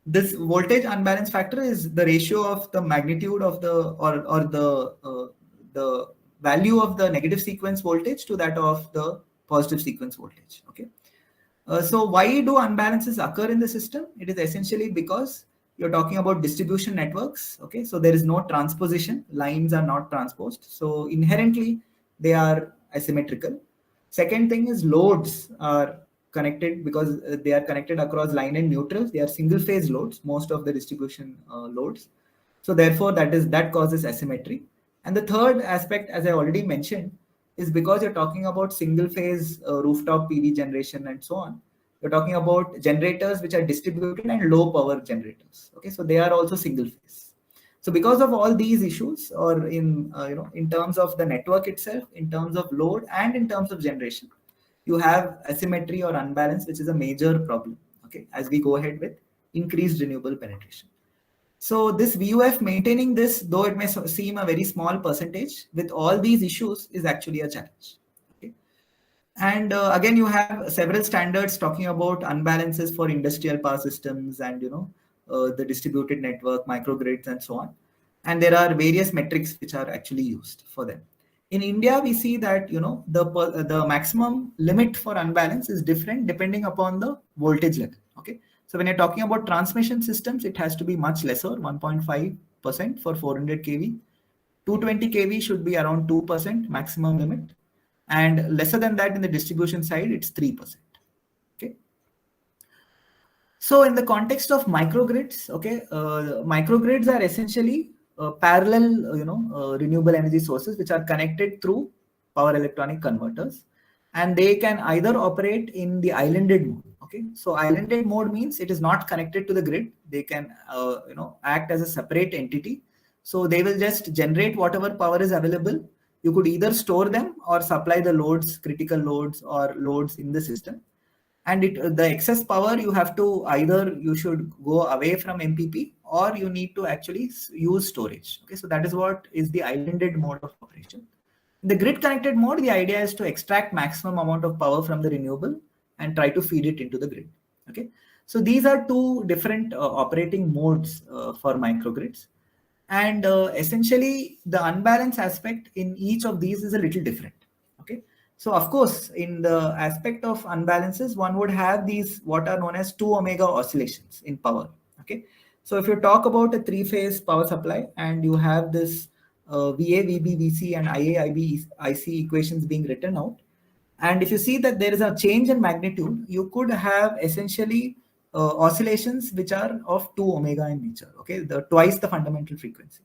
this voltage unbalance factor is the ratio of the magnitude of the or the value of the negative sequence voltage to that of the positive sequence voltage. Okay, so why do unbalances occur in the system? It is essentially because you're talking about distribution networks. Okay, so there is no transposition, lines are not transposed, so inherently they are asymmetrical. Second thing is loads are connected because they are connected across line and neutral. They are single phase loads, most of the distribution loads. So therefore that causes asymmetry. And the third aspect, as I already mentioned, is because you're talking about single phase rooftop PV generation and so on. You're talking about generators which are distributed and low power generators. Okay, so they are also single phase. So because of all these issues, or in terms of the network itself, in terms of load, and in terms of generation, you have asymmetry or unbalance, which is a major problem. Okay, as we go ahead with increased renewable penetration. So this VUF, maintaining this, though it may seem a very small percentage, with all these issues is actually a challenge. Okay. And again, you have several standards talking about unbalances for industrial power systems and the distributed network, microgrids, and so on. And there are various metrics which are actually used for them. In India, we see that the maximum limit for unbalance is different depending upon the voltage level. Okay, so when you're talking about transmission systems, it has to be much lesser, 1.5% for 400 kV. 220 kV should be around 2% maximum limit, and lesser than that in the distribution side, it's 3%. Okay. So in the context of microgrids, okay, microgrids are essentially parallel, renewable energy sources which are connected through power electronic converters, and they can either operate in the islanded mode. Okay, so islanded mode means it is not connected to the grid. They can, act as a separate entity. So they will just generate whatever power is available. You could either store them or supply the loads, critical loads or loads in the system. And the excess power, you have to either you should go away from MPP or you need to actually use storage. Okay, so that is what is the islanded mode of operation. In the grid connected mode, the idea is to extract maximum amount of power from the renewable and try to feed it into the grid. Okay, so these are two different operating modes for microgrids, and essentially the unbalance aspect in each of these is a little different. Okay, so of course, in the aspect of unbalances, one would have these what are known as 2 omega oscillations in power. Okay, so if you talk about a three-phase power supply and you have this VA, VB, VC and IA, IB, IC equations being written out. And if you see that there is a change in magnitude, you could have essentially oscillations which are of 2 omega in nature, okay, twice the fundamental frequency.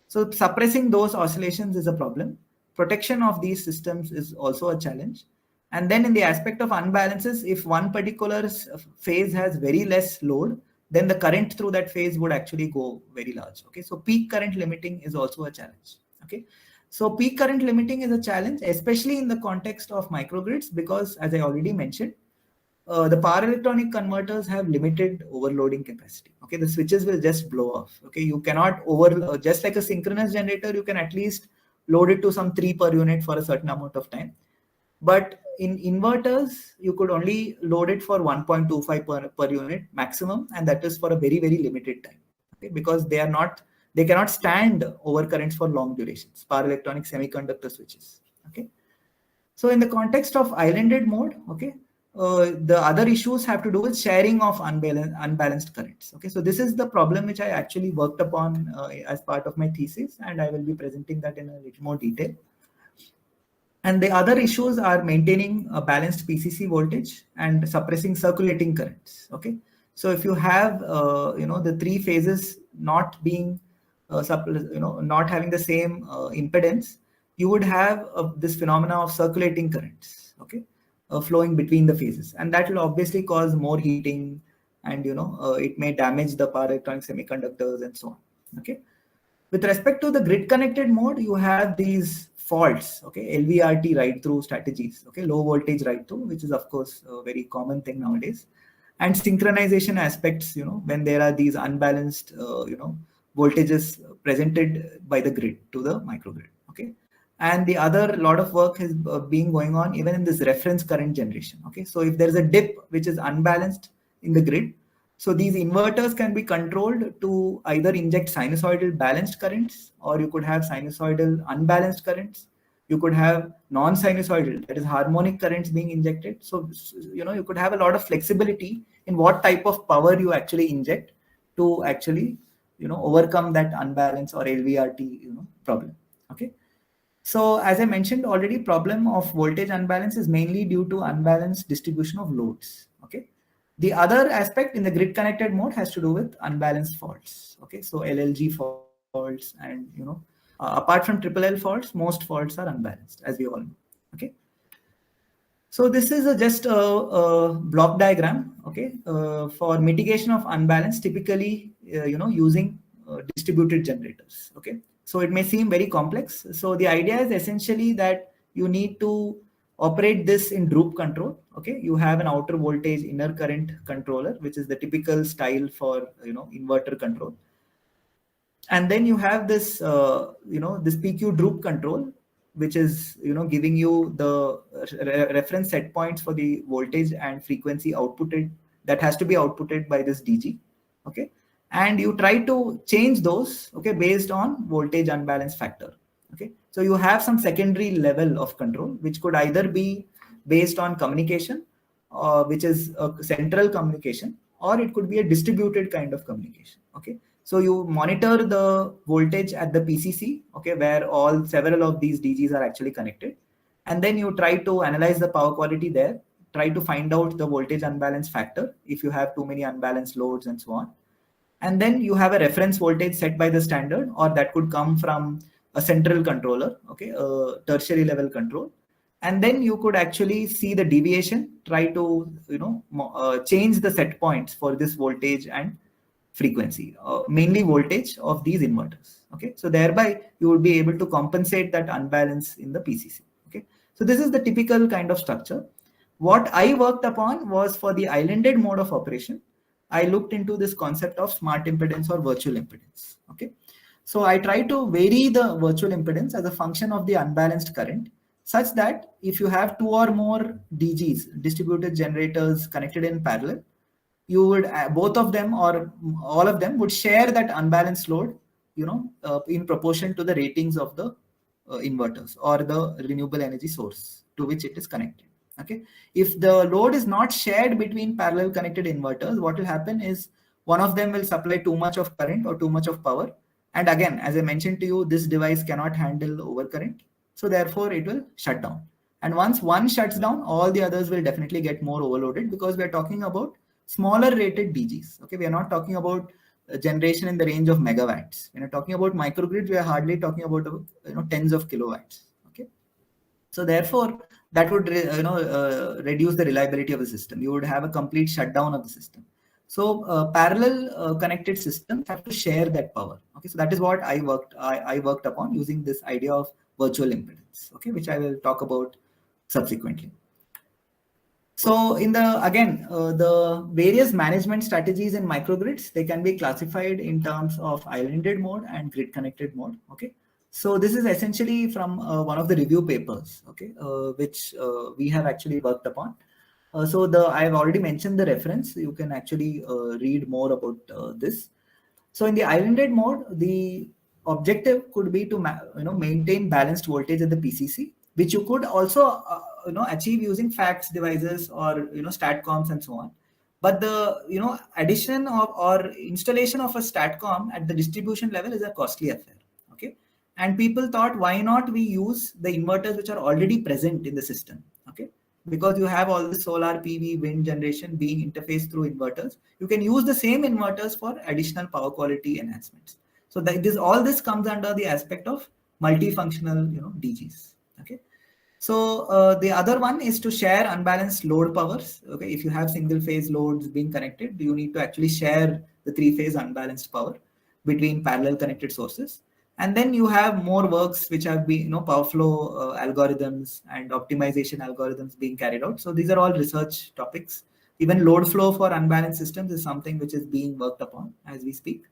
So suppressing those oscillations is a problem. Protection of these systems is also a challenge. And then in the aspect of unbalances, if one particular phase has very less load, then the current through that phase would actually go very large. Okay, so peak current limiting is also a challenge. Okay, so peak current limiting is a challenge, especially in the context of microgrids, because as I already mentioned, the power electronic converters have limited overloading capacity. Okay, the switches will just blow off. Okay, you cannot just like a synchronous generator, you can at least load it to some 3 per unit for a certain amount of time. But in inverters, you could only load it for 1.25 per unit maximum, and that is for a very, very limited time. Okay, because they cannot stand overcurrents for long durations, power electronic semiconductor switches. Okay. So in the context of islanded mode, okay, the other issues have to do with sharing of unbalanced currents. Okay, so this is the problem which I actually worked upon as part of my thesis, and I will be presenting that in a little more detail. And the other issues are maintaining a balanced PCC voltage and suppressing circulating currents. Okay, so if you have the 3 phases not being not having the same impedance, you would have this phenomena of circulating currents, okay, flowing between the phases, and that will obviously cause more heating, and it may damage the power electronic semiconductors and so on. Okay, with respect to the grid connected mode, you have these faults, okay, LVRT ride through strategies, okay, low voltage ride through, which is of course a very common thing nowadays, and synchronization aspects, when there are these unbalanced voltages presented by the grid to the microgrid. Okay, and the other lot of work has been going on even in this reference current generation. Okay, so if there is a dip which is unbalanced in the grid, so these inverters can be controlled to either inject sinusoidal balanced currents, or you could have sinusoidal unbalanced currents. You could have non-sinusoidal, that is harmonic currents being injected. So you could have a lot of flexibility in what type of power you actually inject to actually overcome that unbalance or LVRT problem. Okay, so as I mentioned already, problem of voltage unbalance is mainly due to unbalanced distribution of loads. Okay, the other aspect in the grid connected mode has to do with unbalanced faults. Okay, so LLG faults, and apart from triple L faults, most faults are unbalanced, as we all know. Okay, so this is just a block diagram, okay, for mitigation of unbalance, typically using distributed generators. Okay, so it may seem very complex. So the idea is essentially that you need to operate this in droop control. Okay, you have an outer voltage inner current controller, which is the typical style for inverter control. And then you have this this PQ droop control, which is giving you the reference set points for the voltage and frequency outputted, that has to be outputted by this DG. Okay, and you try to change those, okay, based on voltage unbalance factor. Okay, so you have some secondary level of control, which could either be based on communication, which is a central communication, or it could be a distributed kind of communication. Okay, so you monitor the voltage at the PCC, okay, where several of these DGs are actually connected, and then you try to analyze the power quality there, try to find out the voltage unbalance factor if you have too many unbalanced loads and so on. And then you have a reference voltage set by the standard, or that could come from a central controller, okay, a tertiary level control. And then you could actually see the deviation, try to change the set points for this voltage and frequency, mainly voltage of these inverters. Okay, so thereby you would be able to compensate that unbalance in the PCC. Okay, so this is the typical kind of structure. What I worked upon was for the islanded mode of operation, I looked into this concept of smart impedance or virtual impedance. Okay, so I try to vary the virtual impedance as a function of the unbalanced current, such that if you have 2 or more DGs, distributed generators, connected in parallel, you would both of them or all of them would share that unbalanced load, in proportion to the ratings of the inverters or the renewable energy source to which it is connected. Okay, if the load is not shared between parallel connected inverters, what will happen is one of them will supply too much of current or too much of power, And again, as I mentioned to you, this device cannot handle overcurrent. So therefore it will shut down. And once one shuts down, all the others will definitely get more overloaded, because we are talking about smaller rated DGs. Okay, we are not talking about generation in the range of megawatts. When you're talking about microgrids, we are hardly talking about tens of kilowatts. Okay, so therefore that would reduce the reliability of the system. You would have a complete shutdown of the system. So parallel connected systems have to share that power. Okay, so that is what I worked upon using this idea of virtual impedance. Okay, which I will talk about subsequently. So in the various management strategies in microgrids, they can be classified in terms of islanded mode and grid connected mode. Okay, so this is essentially from one of the review papers, okay, which we have actually worked upon. I've already mentioned the reference. You can actually read more about this. So in the islanded mode, the objective could be to maintain balanced voltage at the PCC, which you could also achieve using fax devices or statcoms and so on. But the addition of or installation of a statcom at the distribution level is a costly affair. Okay, and people thought, why not we use the inverters which are already present in the system? Okay, because you have all the solar PV wind generation being interfaced through inverters, you can use the same inverters for additional power quality enhancements. So all this comes under the aspect of multifunctional DGs. Okay, so the other one is to share unbalanced load powers. Okay, if you have single phase loads being connected, you need to actually share the three phase unbalanced power between parallel connected sources. And then you have more works which have been, power flow algorithms and optimization algorithms being carried out. So these are all research topics. Even load flow for unbalanced systems is something which is being worked upon as we speak.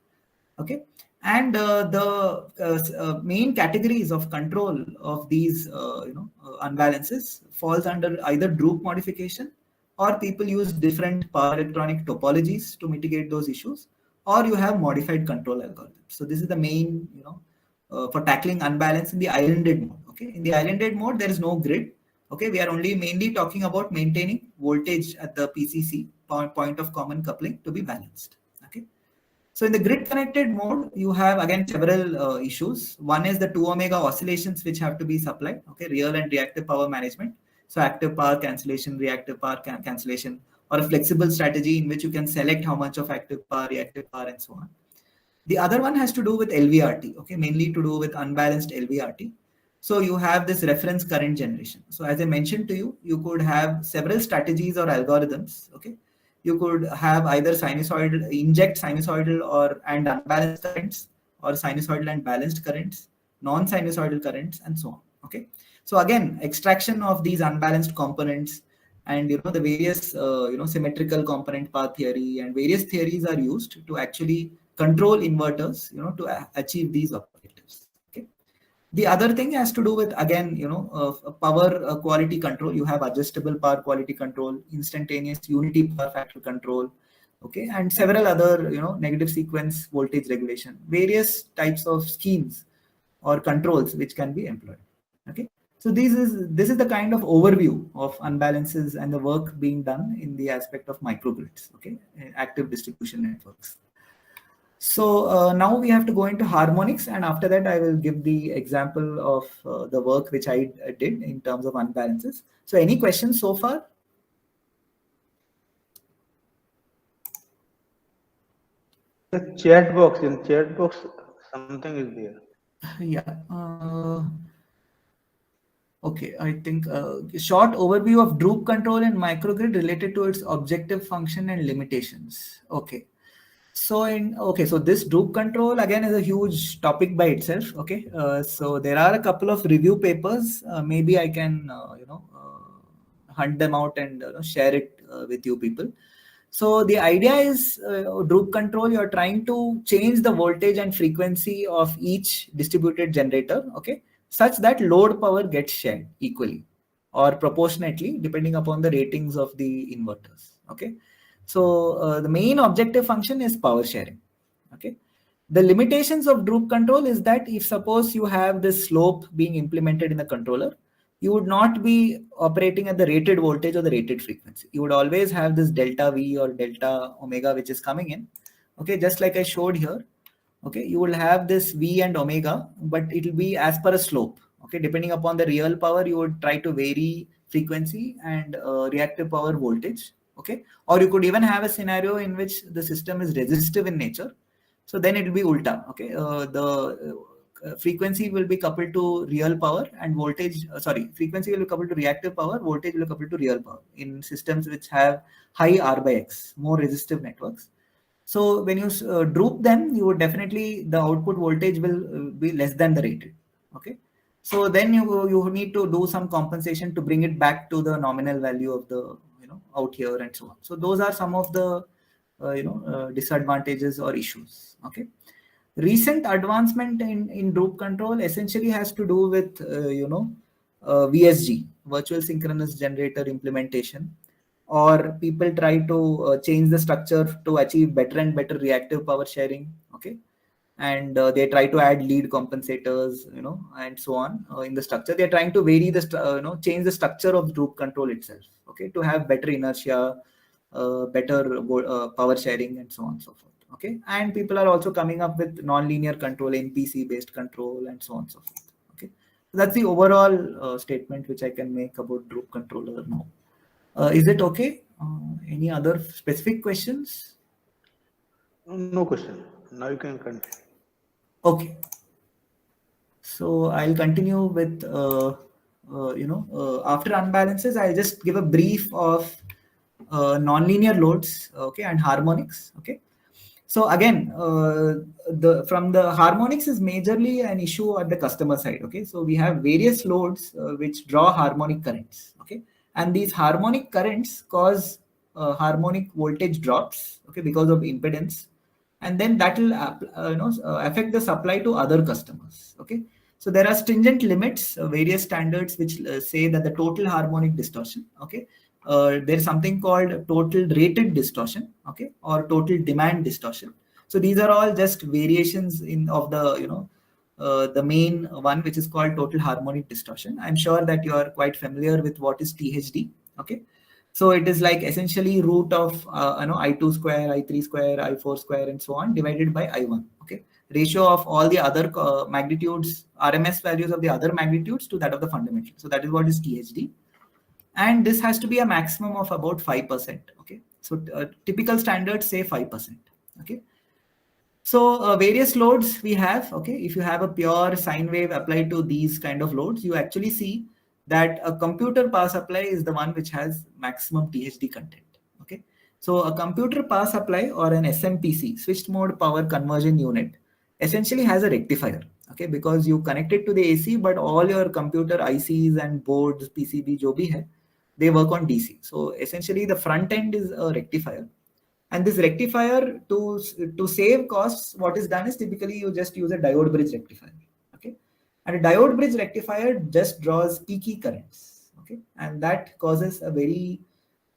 Okay, and the main categories of control of these unbalances falls under either droop modification, or people use different power electronic topologies to mitigate those issues, or you have modified control algorithms. So this is the main for tackling unbalance in the islanded mode. Okay, in the islanded mode there is no grid. Okay, we are only mainly talking about maintaining voltage at the PCC point of common coupling to be balanced. Okay. So in the grid connected mode, you have again several issues. One is the 2 omega oscillations which have to be supplied. Okay, real and reactive power management. So active power cancellation, reactive power cancellation, or a flexible strategy in which you can select how much of active power, reactive power, and so on. The other one has to do with LVRT. Okay, mainly to do with unbalanced LVRT. So you have this reference current generation. So as I mentioned to you, you could have several strategies or algorithms. Okay, you could have either sinusoidal, inject sinusoidal and unbalanced currents, or sinusoidal and balanced currents, non-sinusoidal currents, and so on. Okay, so again, extraction of these unbalanced components and the various symmetrical component path theory and various theories are used to actually control inverters to achieve these objectives. Okay, the other thing has to do with again power quality control. You have adjustable power quality control, instantaneous unity power factor control, okay, and several other negative sequence voltage regulation, various types of schemes or controls which can be employed. Okay, so this is the kind of overview of unbalances and the work being done in the aspect of microgrids, okay, active distribution networks. So now we have to go into harmonics, and after that I will give the example of the work which I did in terms of unbalances. So any questions so far? In chat box something is there. Yeah. Okay, I think short overview of droop control in microgrid related to its objective function and limitations. Okay. So this droop control again is a huge topic by itself. Okay, so there are a couple of review papers. Maybe I can hunt them out and share it with you people. So the idea is droop control. You are trying to change the voltage and frequency of each distributed generator. Okay, such that load power gets shared equally or proportionately depending upon the ratings of the inverters. Okay. So the main objective function is power sharing. Okay. The limitations of droop control is that if suppose you have this slope being implemented in the controller, you would not be operating at the rated voltage or the rated frequency. You would always have this delta V or delta omega which is coming in. Okay, just like I showed here. okay, you will have this V and omega, but it will be as per a slope. Okay, depending upon the real power, you would try to vary frequency and reactive power voltage. Okay, or you could even have a scenario in which the system is resistive in nature. So then it will be ulta. Okay, the frequency will be coupled to real power and voltage. Frequency will be coupled to reactive power. Voltage will be coupled to real power in systems which have high R by X, more resistive networks. So when you droop them, you would definitely, the output voltage will be less than the rated. Okay. So then you need to do some compensation to bring it back to the nominal value of the, out here and so on. So those are some of the, disadvantages or issues. Okay. Recent advancement in droop control essentially has to do with, VSG, virtual synchronous generator implementation, or people try to change the structure to achieve better and better reactive power sharing. Okay, and they try to add lead compensators, and so on in the structure. They're trying to vary the change the structure of droop control itself. Okay, to have better inertia, better power sharing, and so on and so forth. Okay, and people are also coming up with non-linear control, NPC based control, and so on and so forth. Okay, so that's the overall statement which I can make about droop controller now. Is it okay? Any other specific questions? No question. Now you can continue. Okay. So I'll continue with, after unbalances, I'll just give a brief of nonlinear loads, okay, and harmonics, okay. So again, from the harmonics is majorly an issue at the customer side, okay. So we have various loads which draw harmonic currents, okay, and these harmonic currents cause harmonic voltage drops, okay, because of impedance, and then that will affect the supply to other customers. Okay, so there are stringent limits, various standards which say that the total harmonic distortion, okay, there is something called total rated distortion, okay, or total demand distortion. So these are all just variations of the the main one, which is called total harmonic distortion. I'm sure that you are quite familiar with what is THD. Okay, so it is like essentially root of I2 square, I3 square, I4 square, and so on divided by I1. Okay, ratio of all the other magnitudes, RMS values of the other magnitudes to that of the fundamental. So that is what is THD, and this has to be a maximum of about 5%. Okay, so typical standards say 5%. Okay. So various loads we have, okay, if you have a pure sine wave applied to these kind of loads, you actually see that a computer power supply is the one which has maximum THD content, okay. So a computer power supply or an SMPC, switched mode power conversion unit, essentially has a rectifier, okay, because you connect it to the AC, but all your computer ICs and boards, PCB, jo bhi hai, they work on DC. So essentially the front end is a rectifier. And this rectifier, to save costs, what is done is typically you just use a diode bridge rectifier. Okay, and a diode bridge rectifier just draws peaky currents. Okay, and that causes a very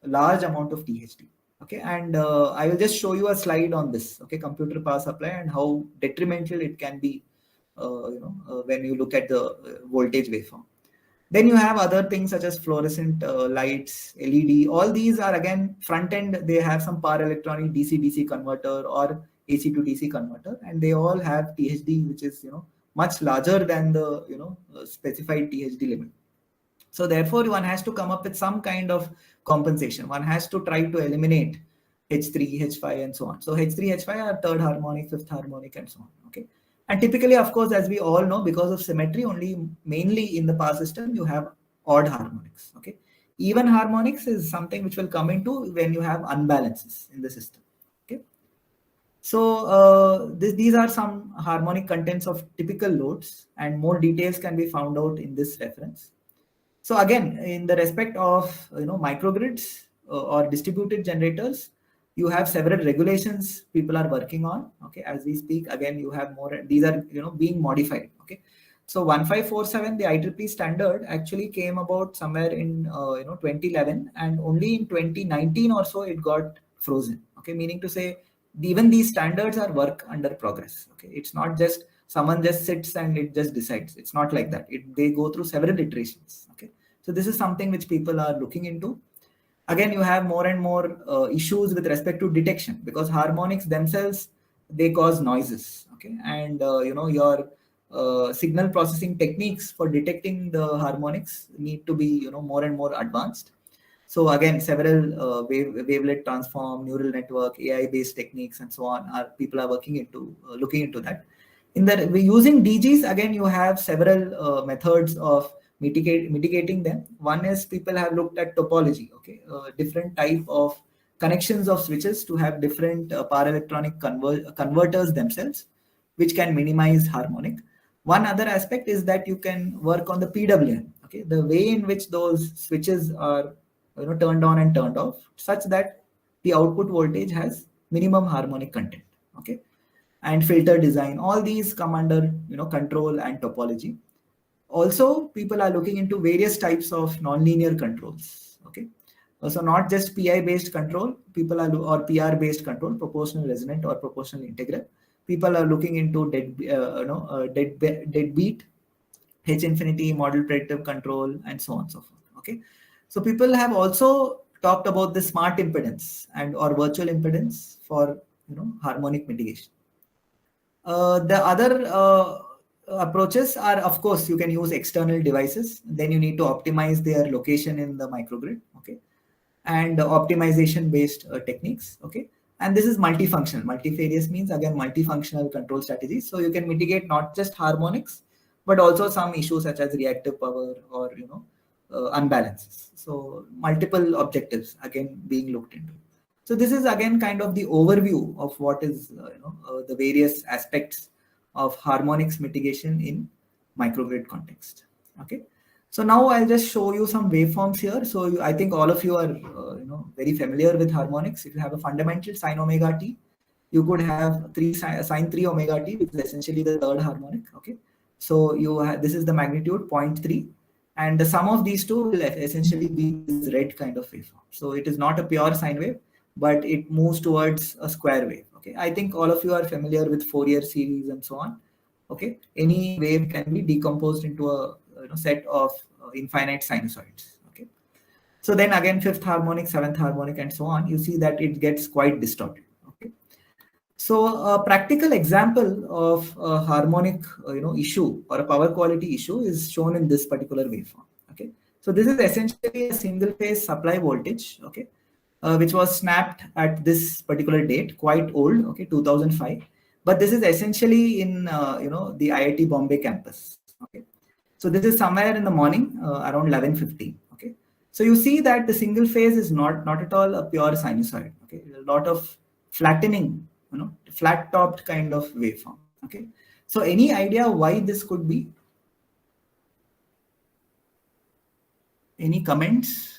large amount of THD. Okay, and I will just show you a slide on this. Okay, computer power supply and how detrimental it can be. When you look at the voltage waveform. Then you have other things such as fluorescent lights, LED. All these are again front end. They have some power electronic DC-DC converter or AC to DC converter, and they all have THD, which is much larger than the specified THD limit. So therefore, one has to come up with some kind of compensation. One has to try to eliminate H3, H5, and so on. So H3, H5 are third harmonic, fifth harmonic, and so on. Okay. And typically, of course, as we all know, because of symmetry, only mainly in the power system, you have odd harmonics. Okay. Even harmonics is something which will come into when you have unbalances in the system. Okay. So these are some harmonic contents of typical loads, and more details can be found out in this reference. So again, in the respect of microgrids or distributed generators, you have several regulations people are working on. Okay, as we speak, again you have more. These are being modified. Okay, so 1547, the IEEE standard actually came about somewhere in 2011, and only in 2019 or so it got frozen. Okay, meaning to say even these standards are work under progress. Okay, it's not just someone just sits and it just decides. It's not like that. They go through several iterations. Okay. So this is something which people are looking into. Again, you have more and more issues with respect to detection, because harmonics themselves they cause noises. Okay, and your signal processing techniques for detecting the harmonics need to be more and more advanced. So again, several wavelet transform, neural network, AI-based techniques, and so on are people are working into looking into that. In that, we using DGs again, you have several methods of mitigating them. One is people have looked at topology, okay, different type of connections of switches to have different power electronic converters themselves, which can minimize harmonic. One other aspect is that you can work on the PWM, okay, the way in which those switches are turned on and turned off, such that the output voltage has minimum harmonic content. Okay, and filter design, all these come under control and topology. Also, people are looking into various types of nonlinear controls. Okay, so not just PI based control, people are or PR based control, proportional resonant or proportional integral. People are looking into deadbeat, H infinity, model predictive control, and so on and so forth. Okay, so people have also talked about the smart impedance and or virtual impedance for harmonic mitigation. The other approaches are, of course, you can use external devices. Then you need to optimize their location in the microgrid. Okay, and optimization based techniques. Okay, and this is multifunctional. Multifarious means again multifunctional control strategies. So you can mitigate not just harmonics, but also some issues such as reactive power or unbalances. So multiple objectives again being looked into. So this is again kind of the overview of what is the various aspects of harmonics mitigation in microgrid context. Okay, so now I'll just show you some waveforms here. So I think all of you are very familiar with harmonics. If you have a fundamental sine omega t, you could have sine 3 omega t, which is essentially the third harmonic. Okay, so you have, this is the magnitude 0.3, and the sum of these two will essentially be this red kind of waveform. So it is not a pure sine wave, but it moves towards a square wave. Okay, I think all of you are familiar with Fourier series and so on. Okay, any wave can be decomposed into a set of infinite sinusoids. Okay, so then again fifth harmonic, seventh harmonic, and so on. You see that it gets quite distorted. Okay, so a practical example of a harmonic issue or a power quality issue is shown in this particular waveform. Okay, so this is essentially a single phase supply voltage. Okay, which was snapped at this particular date, quite old, okay, 2005. But this is essentially in the IIT Bombay campus. Okay, so this is somewhere in the morning, around 11:15. Okay, so you see that the single phase is not at all a pure sinusoid. Okay, a lot of flattening, flat topped kind of waveform. Okay, so any idea why this could be? Any comments?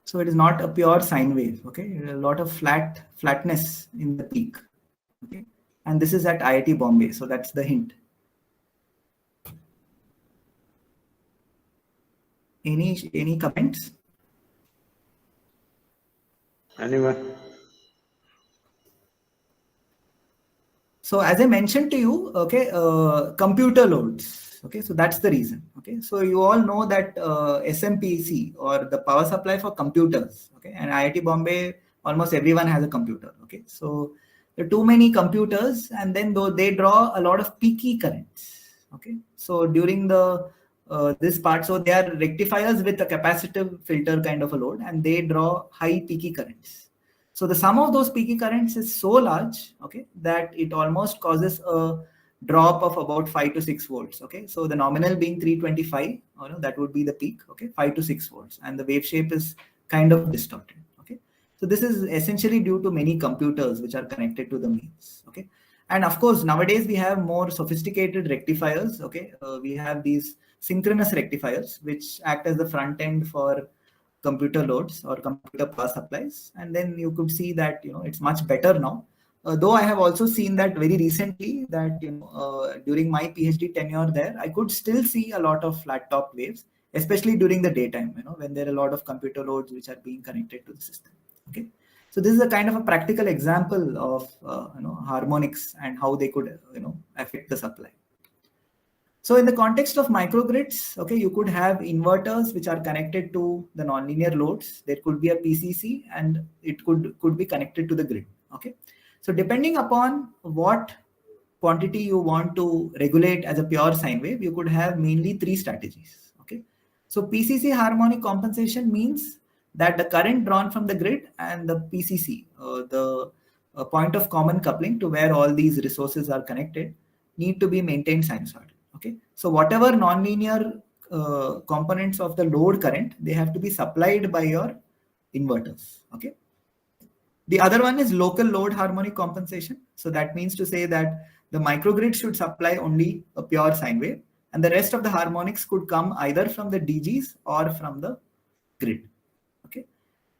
So it is not a pure sine wave. Okay, a lot of flatness in the peak. Okay, and this is at IIT Bombay, so that's the hint. Any comments? Anyone? So as I mentioned to you, okay, computer loads. Okay, so that's the reason. Okay, so you all know that SMPC or the power supply for computers. Okay, and IIT Bombay, almost everyone has a computer. Okay, so there are too many computers, and then though they draw a lot of peaky currents. Okay, so during the this part, so they are rectifiers with a capacitive filter kind of a load, and they draw high peaky currents. So the sum of those peaky currents is so large, okay, that it almost causes a drop of about 5 to 6 volts. Okay, so the nominal being 325, that would be the peak. Okay, 5 to 6 volts, and the wave shape is kind of distorted. Okay, so this is essentially due to many computers which are connected to the mains. Okay, and of course nowadays we have more sophisticated rectifiers. Okay, we have these synchronous rectifiers which act as the front end for computer loads or computer power supplies, and then you could see that it's much better now. Though I have also seen that very recently that during my PhD tenure there, I could still see a lot of flat top waves, especially during the daytime, when there are a lot of computer loads which are being connected to the system. Okay, so this is a kind of a practical example of harmonics and how they could affect the supply. So in the context of microgrids, okay, you could have inverters which are connected to the nonlinear loads. There could be a PCC and it could be connected to the grid. Okay. So depending upon what quantity you want to regulate as a pure sine wave, you could have mainly three strategies. Okay. So PCC harmonic compensation means that the current drawn from the grid and the PCC, the point of common coupling to where all these resources are connected, need to be maintained sinusoidal. Okay, so whatever nonlinear components of the load current, they have to be supplied by your inverters. Okay. The other one is local load harmonic compensation. So that means to say that the microgrid should supply only a pure sine wave, and the rest of the harmonics could come either from the DGs or from the grid. Okay.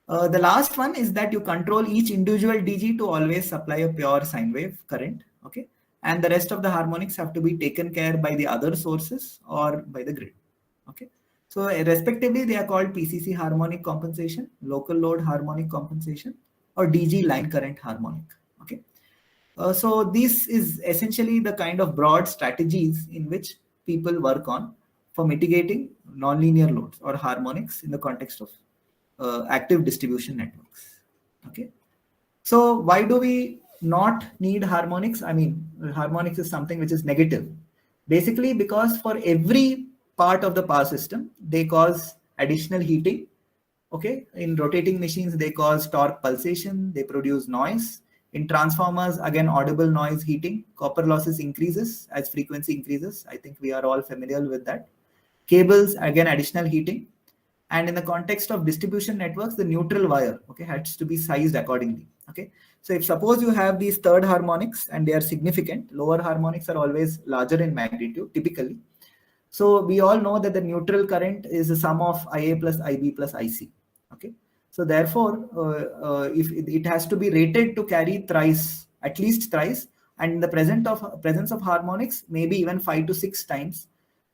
The last one is that you control each individual DG to always supply a pure sine wave current. Okay. And the rest of the harmonics have to be taken care by the other sources or by the grid. Okay. So respectively, they are called PCC harmonic compensation, local load harmonic compensation, or DG line current harmonic. Okay. So this is essentially the kind of broad strategies in which people work on for mitigating nonlinear loads or harmonics in the context of active distribution networks. Okay. So why do we not need harmonics? I mean, harmonics is something which is negative. Basically, because for every part of the power system, they cause additional heating. Okay. In rotating machines, they cause torque pulsation, they produce noise. In transformers, again, audible noise heating. Copper losses increases as frequency increases. I think we are all familiar with that. Cables, again, additional heating. And in the context of distribution networks, the neutral wire, okay, has to be sized accordingly. Okay. So if suppose you have these third harmonics and they are significant, lower harmonics are always larger in magnitude typically. So we all know that the neutral current is the sum of IA plus IB plus IC. Okay. So therefore, if it has to be rated to carry thrice, at least thrice, and in the presence of harmonics, maybe even 5 to 6 times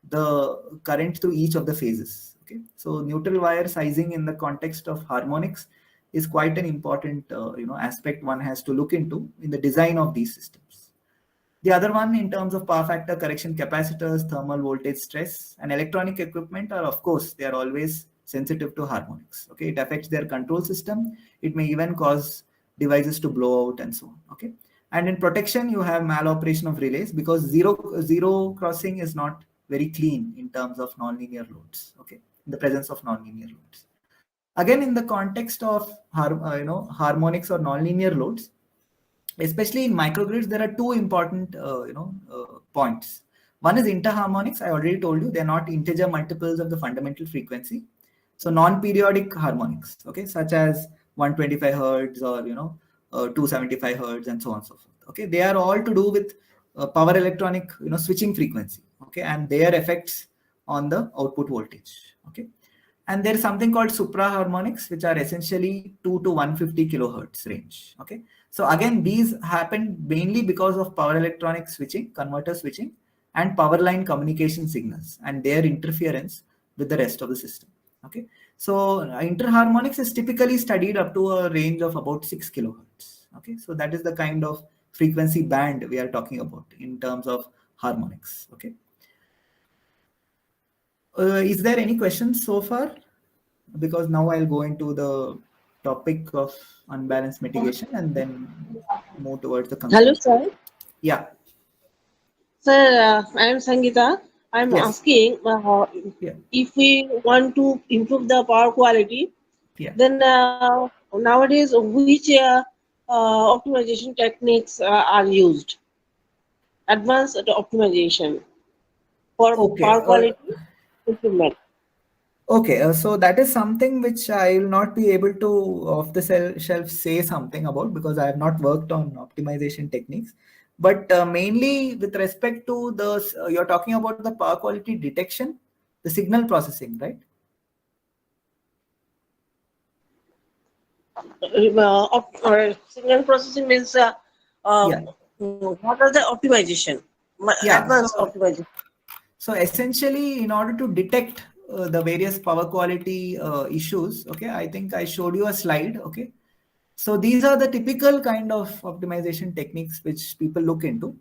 the current through each of the phases. Okay. So neutral wire sizing in the context of harmonics is quite an important aspect one has to look into in the design of these systems. The other one in terms of power factor correction capacitors, thermal voltage stress, and electronic equipment are, of course, they are always sensitive to harmonics. Okay, it affects their control system. It may even cause devices to blow out and so on. Okay, and in protection, you have maloperation of relays because zero crossing is not very clean in terms of nonlinear loads. Okay, in the presence of nonlinear loads. Again, in the context of harmonics or nonlinear loads, especially in microgrids, there are two important points. One is interharmonics. I already told you they're not integer multiples of the fundamental frequency. So non-periodic harmonics, okay, such as 125 hertz or 275 hertz and so on and so forth. Okay, they are all to do with power electronic switching frequency. Okay, and their effects on the output voltage. Okay. And there's something called supraharmonics, which are essentially 2 to 150 kilohertz range. Okay. So again, these happen mainly because of power electronic switching, converter switching, and power line communication signals and their interference with the rest of the system. Okay. So interharmonics is typically studied up to a range of about 6 kilohertz. Okay. So that is the kind of frequency band we are talking about in terms of harmonics. Okay. Is there any questions so far? Because now I'll go into the topic of unbalanced mitigation and then move towards the conclusion. Hello, sir. Yeah. Sir, I am Sangeeta. I'm Yes. asking if we want to improve the power quality, then nowadays which optimization techniques are used? Advanced optimization for power quality improvement. Okay, so that is something which I will not be able to off the shelf say something about because I have not worked on optimization techniques. But mainly with respect to the, you're talking about the power quality detection, the signal processing, right? Signal processing means what are the optimization? Advanced optimization. So essentially, in order to detect the various power quality issues, okay, I think I showed you a slide. Okay, so these are the typical kind of optimization techniques which people look into.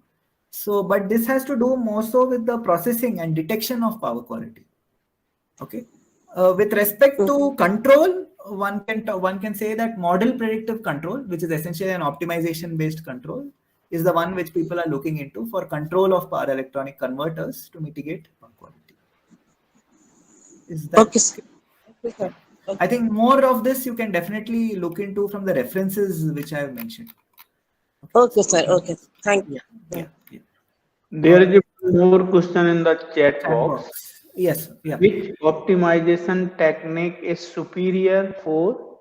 So, but this has to do more so with the processing and detection of power quality. Okay. With respect to control, one can say that model predictive control, which is essentially an optimization based control, is the one which people are looking into for control of power electronic converters to mitigate power quality. Is that Okay, sir. Okay, sir. I think more of this you can definitely look into from the references which I have mentioned. Okay, sir. Okay. Thank Yeah, you. yeah, yeah. There is a more question in the chat Chat box. box. Yes, yeah. Which optimization technique is superior for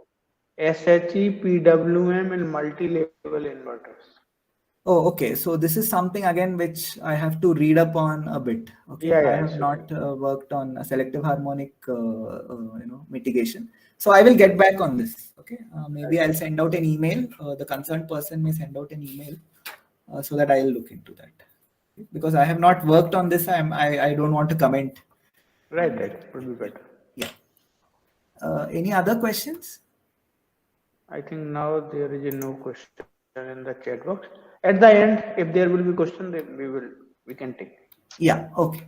SHE, PWM, and multi-level inverters? Oh, okay. So this is something again which I have to read up on a bit. Okay, Yeah, I yeah, have it's okay. not worked on a selective harmonic, mitigation. So I will get back on this. Okay, maybe I'll send out an email. The concerned person may send out an email so that I'll look into that. Because I have not worked on this, I don't want to comment. Right, would be better. Yeah. Any other questions? I think now there is no question in the chat box. At the end, if there will be question, then we can take. Yeah. Okay.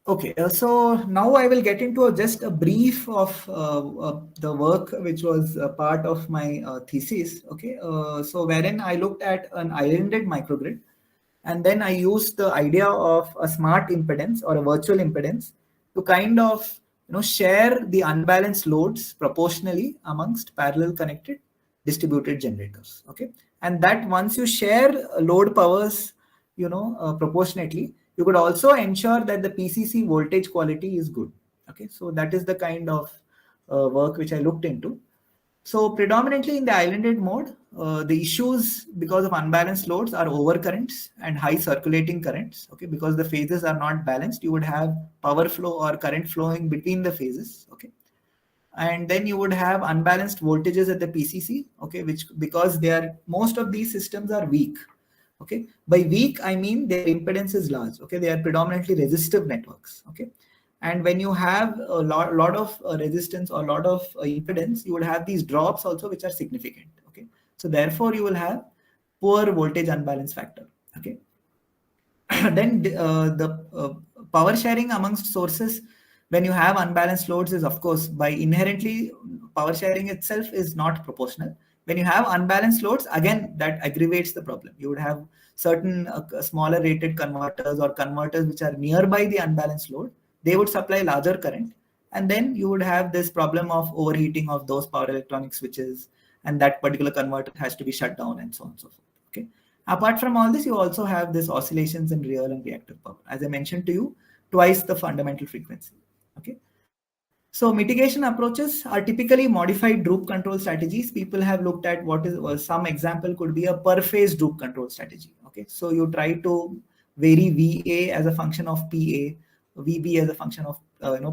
Okay, so now I will get into just a brief of the work which was a part of my thesis. Okay, so wherein I looked at an islanded microgrid, and then I used the idea of a smart impedance or a virtual impedance to kind of share the unbalanced loads proportionally amongst parallel connected distributed generators. Okay, and that once you share load powers, proportionately, you could also ensure that the PCC voltage quality is good. Okay, so that is the kind of work which I looked into. So predominantly in the islanded mode, the issues because of unbalanced loads are overcurrents and high circulating currents. Okay, because the phases are not balanced, you would have power flow or current flowing between the phases. Okay, and then you would have unbalanced voltages at the PCC. Okay, which because they are most of these systems are weak. Okay, by weak I mean their impedance is large. Okay, they are predominantly resistive networks. Okay, and when you have a lot of resistance or a lot of impedance, you would have these drops also which are significant. Okay, so therefore you will have poor voltage unbalance factor. Okay, then the power sharing amongst sources when you have unbalanced loads is of course by inherently power sharing itself is not proportional. When you have unbalanced loads, again that aggravates the problem. You would have certain smaller rated converters or converters which are nearby the unbalanced load. They would supply larger current, and then you would have this problem of overheating of those power electronic switches, and that particular converter has to be shut down and so on and so forth. Okay, apart from all this, you also have this oscillations in real and reactive power. As I mentioned to you, twice the fundamental frequency. Okay. So mitigation approaches are typically modified droop control strategies. People have looked at what is some example could be a per phase droop control strategy. Okay. So you try to vary VA as a function of PA, VB as a function of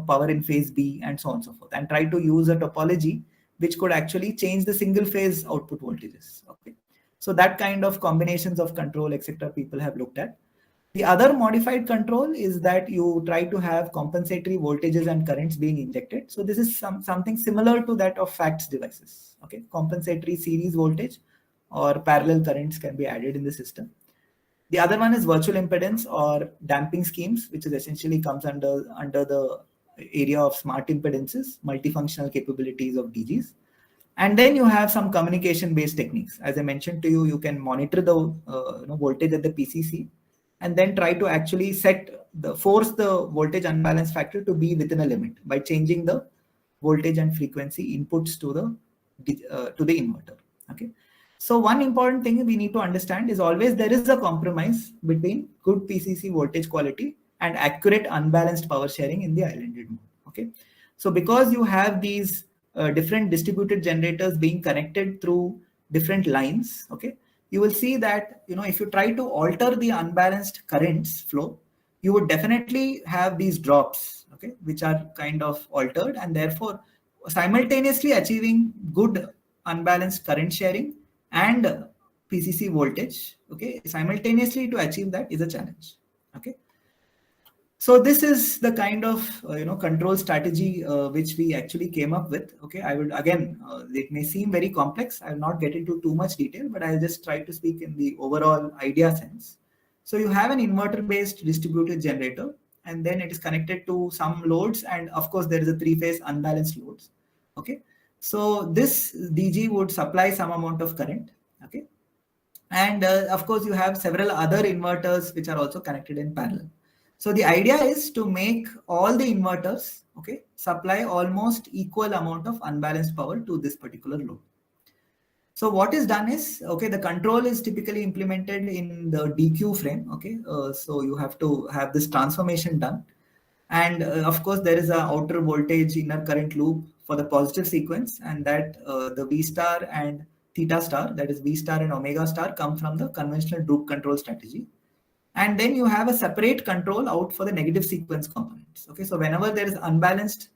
power in phase B, and so on and so forth, and try to use a topology which could actually change the single phase output voltages. Okay. So that kind of combinations of control, etc., people have looked at. The other modified control is that you try to have compensatory voltages and currents being injected. So this is something similar to that of FACTS devices. Okay, compensatory series voltage or parallel currents can be added in the system. The other one is virtual impedance or damping schemes, which is essentially comes under the area of smart impedances, multifunctional capabilities of DGs. And then you have some communication based techniques. As I mentioned to you, you can monitor the voltage at the PCC and then try to actually force the voltage unbalance factor to be within a limit by changing the voltage and frequency inputs to the inverter. Okay, so one important thing we need to understand is always there is a compromise between good PCC voltage quality and accurate unbalanced power sharing in the islanded mode. Okay, so because you have these different distributed generators being connected through different lines. Okay, you will see that if you try to alter the unbalanced currents flow, you would definitely have these drops, okay, which are kind of altered, and therefore simultaneously achieving good unbalanced current sharing and PCC voltage. Okay, simultaneously to achieve that is a challenge. Okay, So this is the kind of control strategy which we actually came up with. Okay, I would again, it may seem very complex. I will not get into too much detail, but I'll just try to speak in the overall idea sense. So you have an inverter-based distributed generator, and then it is connected to some loads, and of course there is a three-phase unbalanced loads. Okay, so this DG would supply some amount of current. Okay, and of course you have several other inverters which are also connected in parallel. So the idea is to make all the inverters, okay, supply almost equal amount of unbalanced power to this particular load. So what is done is, okay, the control is typically implemented in the DQ frame. Okay, so you have to have this transformation done, and of course there is a outer voltage inner current loop for the positive sequence, and that the V star and theta star, that is V star and omega star, come from the conventional droop control strategy. And then you have a separate control out for the negative sequence components. Okay, so whenever there is unbalanced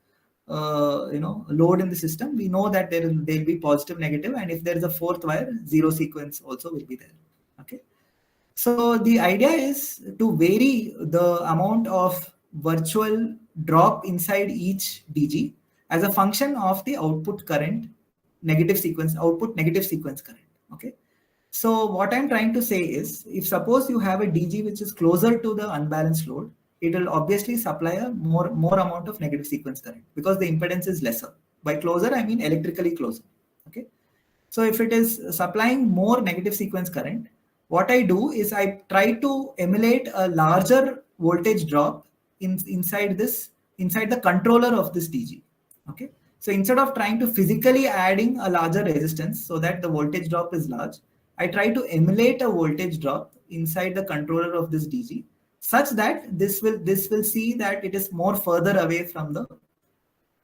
load in the system, we know that there will be positive, negative, and if there is a fourth wire, zero sequence also will be there. Okay, so the idea is to vary the amount of virtual drop inside each DG as a function of the output current, output negative sequence current. Okay. So what I'm trying to say is, if suppose you have a DG which is closer to the unbalanced load, it will obviously supply a more amount of negative sequence current because the impedance is lesser. By closer, I mean electrically closer. Okay. So if it is supplying more negative sequence current, what I do is I try to emulate a larger voltage drop inside the controller of this DG. Okay. So instead of trying to physically adding a larger resistance so that the voltage drop is large, I try to emulate a voltage drop inside the controller of this DG such that this will see that it is more further away from the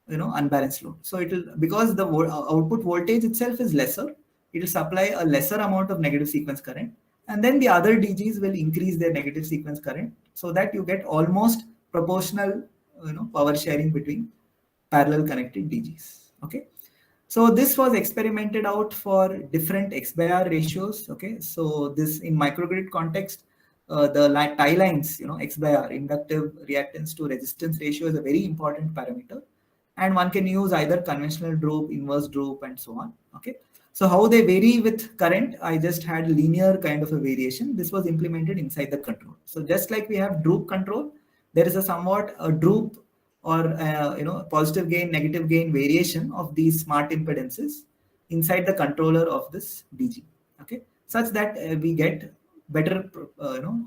unbalanced load. So it will, because the output voltage itself is lesser, it will supply a lesser amount of negative sequence current, and then the other DGs will increase their negative sequence current so that you get almost proportional power sharing between parallel connected DGs. Okay, so this was experimented out for different X by R ratios. Okay, so this in microgrid context, the tie lines, X by R, inductive reactance to resistance ratio, is a very important parameter, and one can use either conventional droop, inverse droop, and so on. Okay, so how they vary with current, I just had linear kind of a variation. This was implemented inside the control. So just like we have droop control, there is a somewhat a droop or positive gain, negative gain variation of these smart impedances inside the controller of this DG. Okay, such that we get better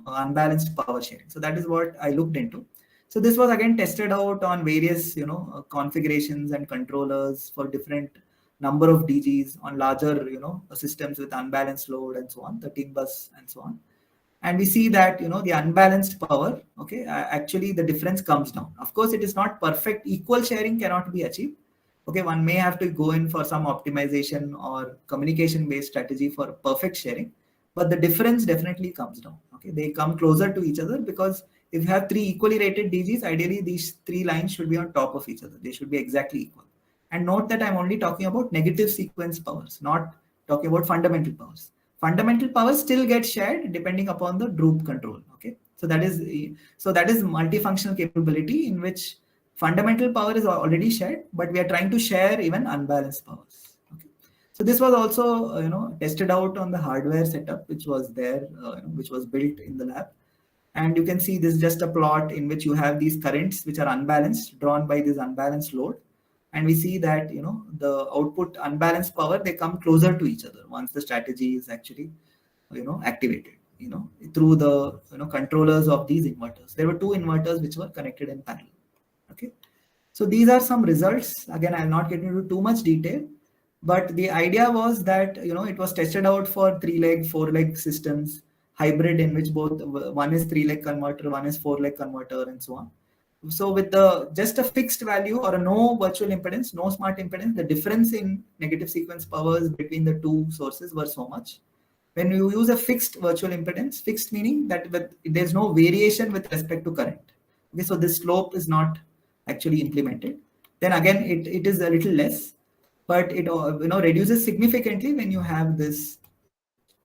unbalanced power sharing. So that is what I looked into. So this was again tested out on various configurations and controllers for different number of DGs on larger systems with unbalanced load and so on, 13 bus and so on. And we see that the unbalanced power, okay, actually the difference comes down. Of course, it is not perfect. Equal sharing cannot be achieved. Okay, one may have to go in for some optimization or communication based strategy for perfect sharing, but the difference definitely comes down. Okay, they come closer to each other because if you have three equally rated DGs, ideally these three lines should be on top of each other. They should be exactly equal. And note that I'm only talking about negative sequence powers, not talking about fundamental powers. Fundamental powers still get shared depending upon the droop control. Okay, so that is multifunctional capability in which fundamental power is already shared, but we are trying to share even unbalanced powers. Okay, so this was also tested out on the hardware setup which was there, which was built in the lab. And you can see this is just a plot in which you have these currents which are unbalanced, drawn by this unbalanced load. And we see that the output unbalanced power, they come closer to each other once the strategy is actually activated through the controllers of these inverters. There were two inverters which were connected in parallel. Okay, so these are some results. Again, I'll not get into too much detail, but the idea was that it was tested out for 3-leg, 4-leg systems, hybrid, in which both one is 3-leg converter, one is 4-leg converter, and so on. So with the just a fixed value or a no virtual impedance, no smart impedance, the difference in negative sequence powers between the two sources were so much. When you use a fixed virtual impedance, fixed meaning that there's no variation with respect to current. Okay, so this slope is not actually implemented. Then again, it is a little less, but it reduces significantly when you have this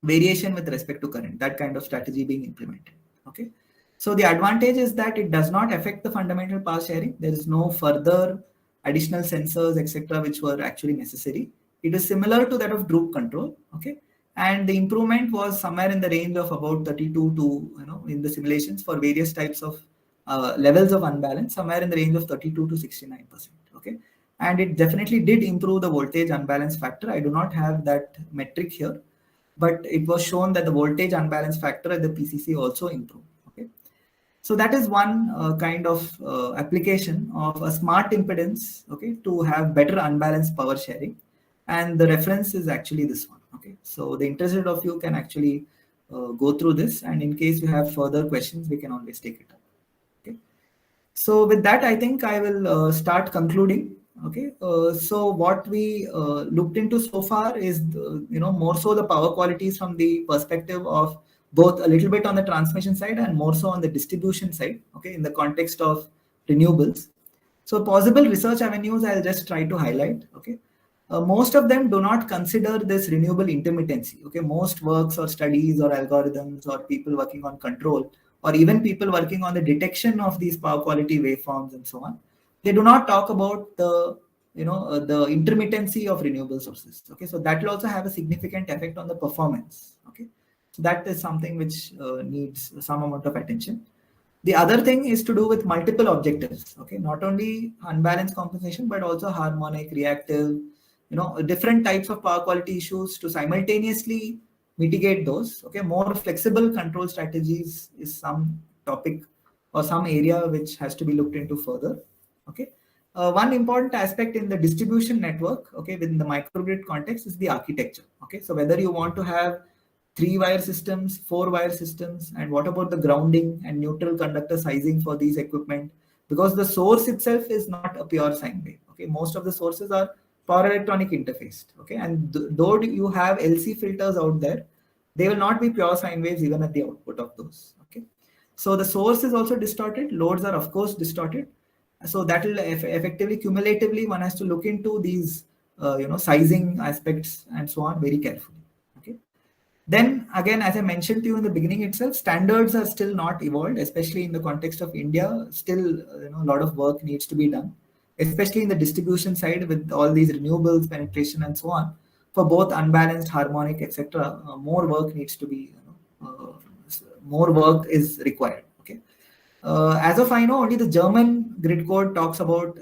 variation with respect to current, that kind of strategy being implemented. Okay. So the advantage is that it does not affect the fundamental path sharing. There is no further additional sensors, etc., which were actually necessary. It is similar to that of droop control. Okay, and the improvement was somewhere in the range of about 32 to, in the simulations for various types of levels of unbalance, somewhere in the range of 32 to 69%. Okay, and it definitely did improve the voltage unbalance factor. I do not have that metric here, but it was shown that the voltage unbalance factor at the PCC also improved. Okay, so that is one kind of application of a smart impedance, okay, to have better unbalanced power sharing. And the reference is actually this one. Okay, so the interested of you can actually go through this, and in case you have further questions, we can always take it up. Okay. So with that, I think I will start concluding. Okay. So what we looked into so far is, more so the power qualities from the perspective of both a little bit on the transmission side and more so on the distribution side. Okay. In the context of renewables. So possible research avenues, I'll just try to highlight. Okay. Most of them do not consider this renewable intermittency. Okay. Most works or studies or algorithms or people working on control or even people working on the detection of these power quality waveforms and so on, they do not talk about the the intermittency of renewable sources. Okay, so that will also have a significant effect on the performance. Okay, so that is something which needs some amount of attention. The other thing is to do with multiple objectives. Okay, not only unbalanced compensation but also harmonic, reactive, different types of power quality issues to simultaneously mitigate those. Okay, more flexible control strategies is some topic or some area which has to be looked into further. Okay, one important aspect in the distribution network, okay, within the microgrid context is the architecture. Okay, so whether you want to have 3-wire systems, 4-wire systems, and what about the grounding and neutral conductor sizing for these equipment? Because the source itself is not a pure sine wave. Okay, most of the sources are power electronic interfaced. Okay, and though you have LC filters out there, they will not be pure sine waves even at the output of those. Okay, so the source is also distorted. Loads are of course distorted. So that will effectively, cumulatively, one has to look into these, sizing aspects and so on very carefully. Okay. Then again, as I mentioned to you in the beginning itself, standards are still not evolved, especially in the context of India. Still, a lot of work needs to be done, especially in the distribution side with all these renewables penetration and so on. For both unbalanced, harmonic, etc., more work needs to be, more work is required. Okay. As of I know, only the German grid code talks about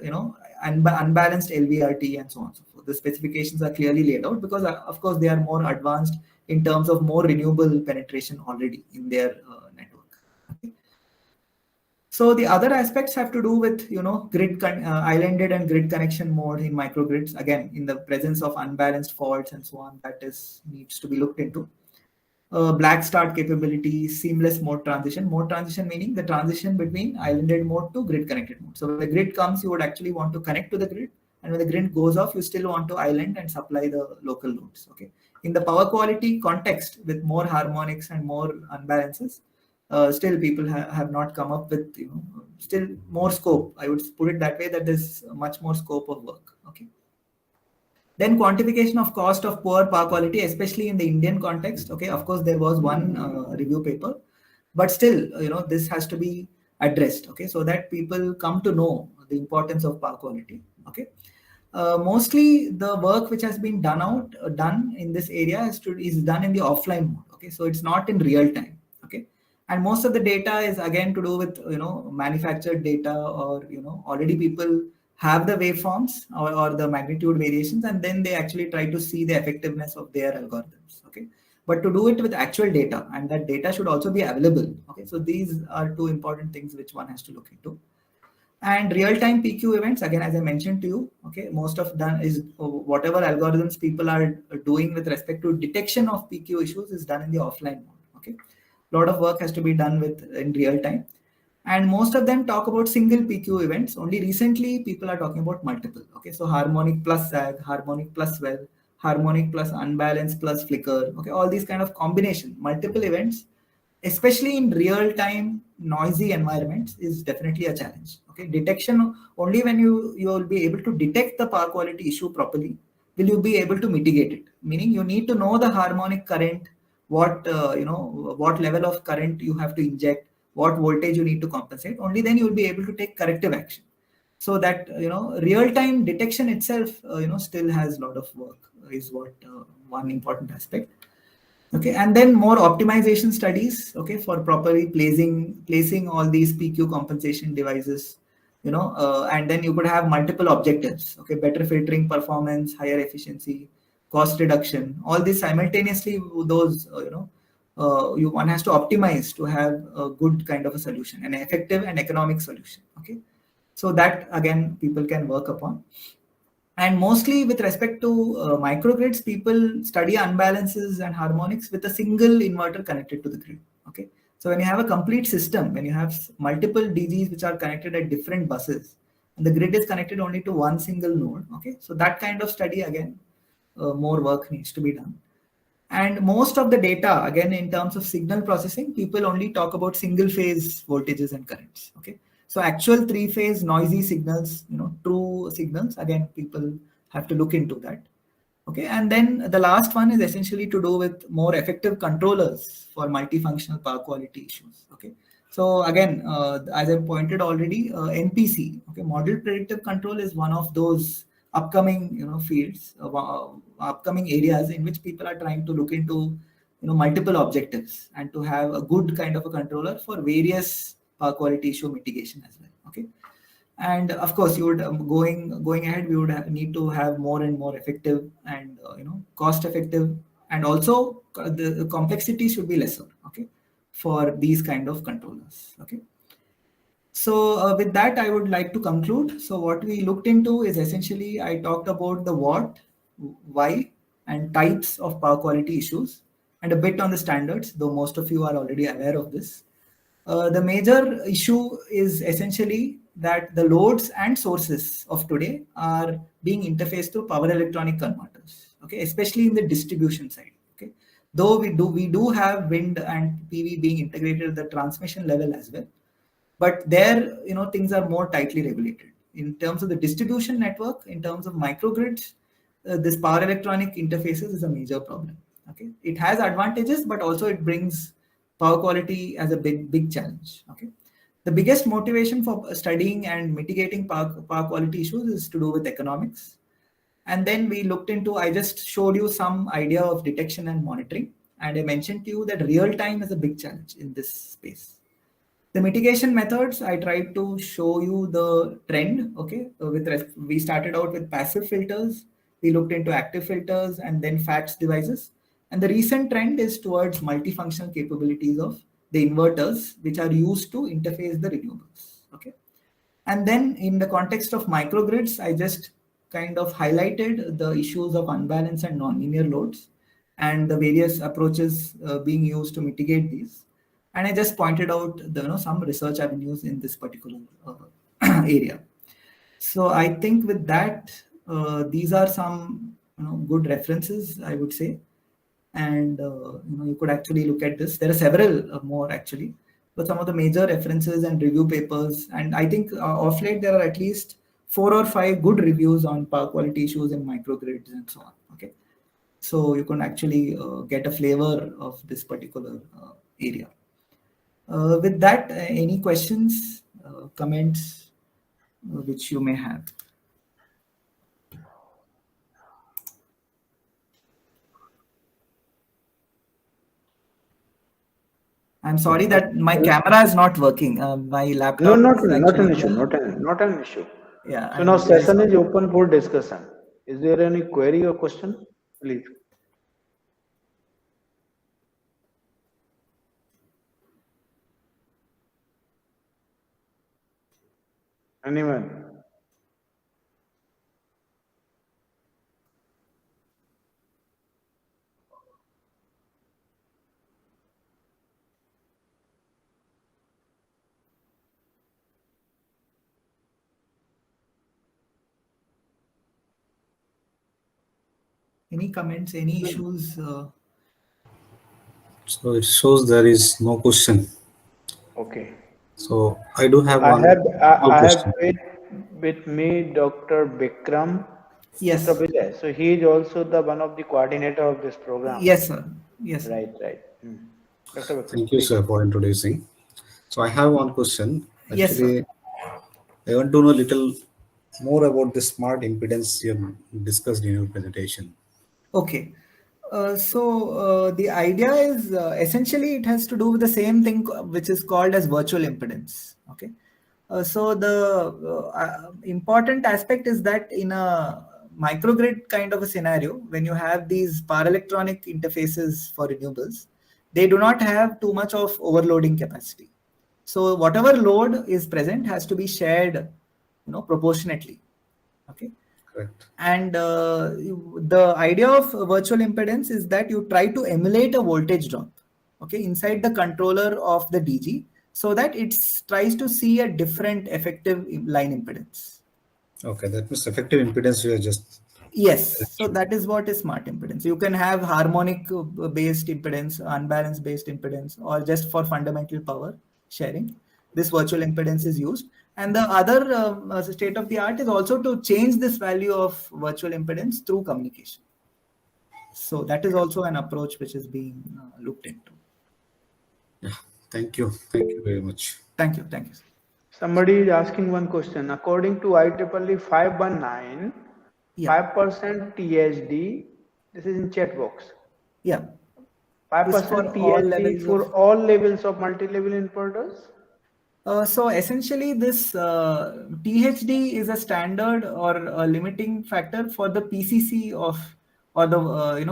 unbalanced LVRT and so on. So forth. The specifications are clearly laid out because, of course, they are more advanced in terms of more renewable penetration already in their network. Okay. So the other aspects have to do with grid islanded and grid connection mode in microgrids. Again, in the presence of unbalanced faults and so on, that needs to be looked into. Black start capability, seamless mode transition. Mode transition meaning the transition between islanded mode to grid connected mode. So when the grid comes, you would actually want to connect to the grid, and when the grid goes off, you still want to island and supply the local loads. Okay. In the power quality context, with more harmonics and more unbalances, still people have not come up with still more scope. I would put it that way, that there's much more scope of work. Okay. Then quantification of cost of poor power quality, especially in the Indian context. Okay, of course, there was one review paper, but still, this has to be addressed. Okay, so that people come to know the importance of power quality. Okay, mostly the work which has been done in this area is done in the offline mode. Okay, so it's not in real time. Okay, and most of the data is again to do with manufactured data, or already people have the waveforms or the magnitude variations, and then they actually try to see the effectiveness of their algorithms. Okay, but to do it with actual data, and that data should also be available. Okay, so these are two important things which one has to look into. And real-time PQ events, again, as I mentioned to you, okay, most of done is whatever algorithms people are doing with respect to detection of PQ issues is done in the offline mode. Okay, a lot of work has to be done in real time. And most of them talk about single PQ events. Only recently people are talking about multiple. Okay, so harmonic plus sag, harmonic plus swell, harmonic plus unbalance plus flicker. Okay, all these kind of combination, multiple events, especially in real time noisy environments, is definitely a challenge. Okay, detection, only when you will be able to detect the power quality issue properly will you be able to mitigate it. Meaning you need to know the harmonic current, what what level of current you have to inject, what voltage you need to compensate. Only then you will be able to take corrective action. So that real-time detection itself still has a lot of work, is what one important aspect. Okay, and then more optimization studies, okay, for properly placing all these PQ compensation devices, and then you could have multiple objectives, okay, better filtering performance, higher efficiency, cost reduction, all these simultaneously. Those one has to optimize to have a good kind of a solution, an effective and economic solution. Okay, so that again people can work upon. And mostly with respect to microgrids, people study unbalances and harmonics with a single inverter connected to the grid. Okay, so when you have a complete system, when you have multiple DGs which are connected at different buses, and the grid is connected only to one single node. Okay, so that kind of study, again, more work needs to be done. And most of the data, again, in terms of signal processing, people only talk about single phase voltages and currents. Okay, so actual three phase noisy signals, true signals, again, people have to look into that. Okay, and then the last one is essentially to do with more effective controllers for multifunctional power quality issues. Okay, so again, as I pointed already, MPC, okay, model predictive control, is one of those upcoming fields, upcoming areas in which people are trying to look into multiple objectives and to have a good kind of a controller for various power quality issue mitigation as well. Okay, and of course you would going ahead, we would need to have more and more effective and cost effective, and also the complexity should be lesser, okay, for these kind of controllers. Okay, so with that, I would like to conclude. So what we looked into is essentially, I talked about the what, why, and types of power quality issues, and a bit on the standards, though most of you are already aware of this. The major issue is essentially that the loads and sources of today are being interfaced through power electronic converters. Okay, especially in the distribution side. Okay, though we do have wind and PV being integrated at the transmission level as well, but there things are more tightly regulated. In terms of the distribution network, in terms of microgrids, this power electronic interfaces is a major problem. Okay, it has advantages, but also it brings power quality as a big challenge. Okay, the biggest motivation for studying and mitigating power quality issues is to do with economics. And then we looked into, I just showed you some idea of detection and monitoring, and I mentioned to you that real time is a big challenge in this space. The mitigation methods, I tried to show you the trend. Okay, we started out with passive filters, we looked into active filters, and then FACTS devices. And the recent trend is towards multifunctional capabilities of the inverters, which are used to interface the renewables. Okay, and then in the context of microgrids, I just kind of highlighted the issues of unbalanced and nonlinear loads and the various approaches being used to mitigate these. And I just pointed out some research avenues in this particular area. So I think with that, these are some good references, I would say. And you could actually look at this. There are several more actually, but some of the major references and review papers. And I think of late there are at least 4 or 5 good reviews on power quality issues in microgrids and so on. Okay, so you can actually get a flavor of this particular area. With that, any questions, comments, which you may have? I'm sorry that my camera is not working. My laptop. No, not is not an actually issue. Not an issue. Yeah. So now session is open for discussion. Is there any query or question? Please. Anyone? Any comments, any issues? So it shows there is no question. Okay. So I do have I one have small I have question. with me Dr. Bikram, Yes. Mr. Vijay. So he is also the one of the coordinator of this program. Yes, sir. Yes. Right. Dr. Bikram, Thank you, please. sir, for introducing. So I have one question. Yes, sir. Actually, I want to know a little more about the smart impedance you discussed in your presentation. Okay. The idea is essentially it has to do with the same thing which is called as virtual impedance. Okay. The important aspect is that in a microgrid kind of a scenario, when you have these power electronic interfaces for renewables, they do not have too much of overloading capacity. So whatever load is present has to be shared, proportionately. Okay. Correct. And the idea of virtual impedance is that you try to emulate a voltage drop, okay, inside the controller of the DG, so that it tries to see a different effective line impedance. Okay, that means effective impedance you are just. Yes, so that is what is smart impedance. You can have harmonic based impedance, unbalanced based impedance, or just for fundamental power sharing. This virtual impedance is used. And the other state of the art is also to change this value of virtual impedance through communication. So that is also an approach which is being looked into. Yeah. Thank you. Thank you very much. Thank you. Thank you. Somebody is asking one question. According to IEEE 519, Yeah. 5% THD, this is in chat box. Yeah. This for 5% all THD levels for of. all levels of multi-level inverters? So essentially, this THD is a standard or a limiting factor for the PCC of, or the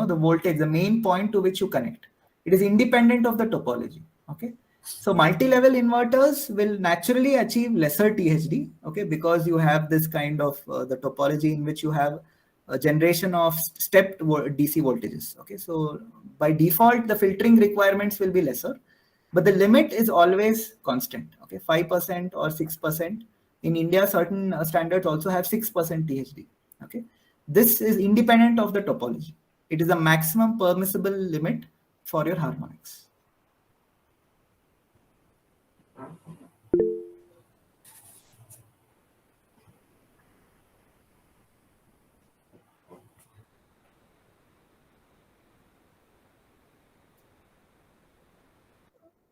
the voltage, the main point to which you connect. It is independent of the topology. Okay. So multi-level inverters will naturally achieve lesser THD. Okay, because you have this kind of the topology in which you have a generation of stepped DC voltages. Okay, so by default, the filtering requirements will be lesser, but the limit is always constant. Okay, 5% or 6%. In India, certain standards also have 6% THD. Okay, this is independent of the topology. It is a maximum permissible limit for your harmonics.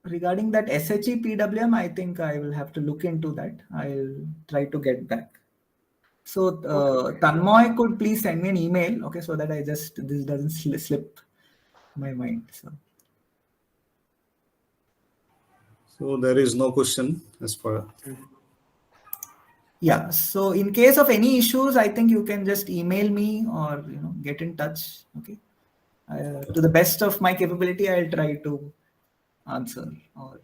Regarding that SHE PWM, I think I will have to look into that. I'll try to get back. So Tanmoy could please send me an email, okay, so that this doesn't slip my mind. So there is no question as far. Yeah. So in case of any issues, I think you can just email me or get in touch. Okay. To the best of my capability, I'll try to answer or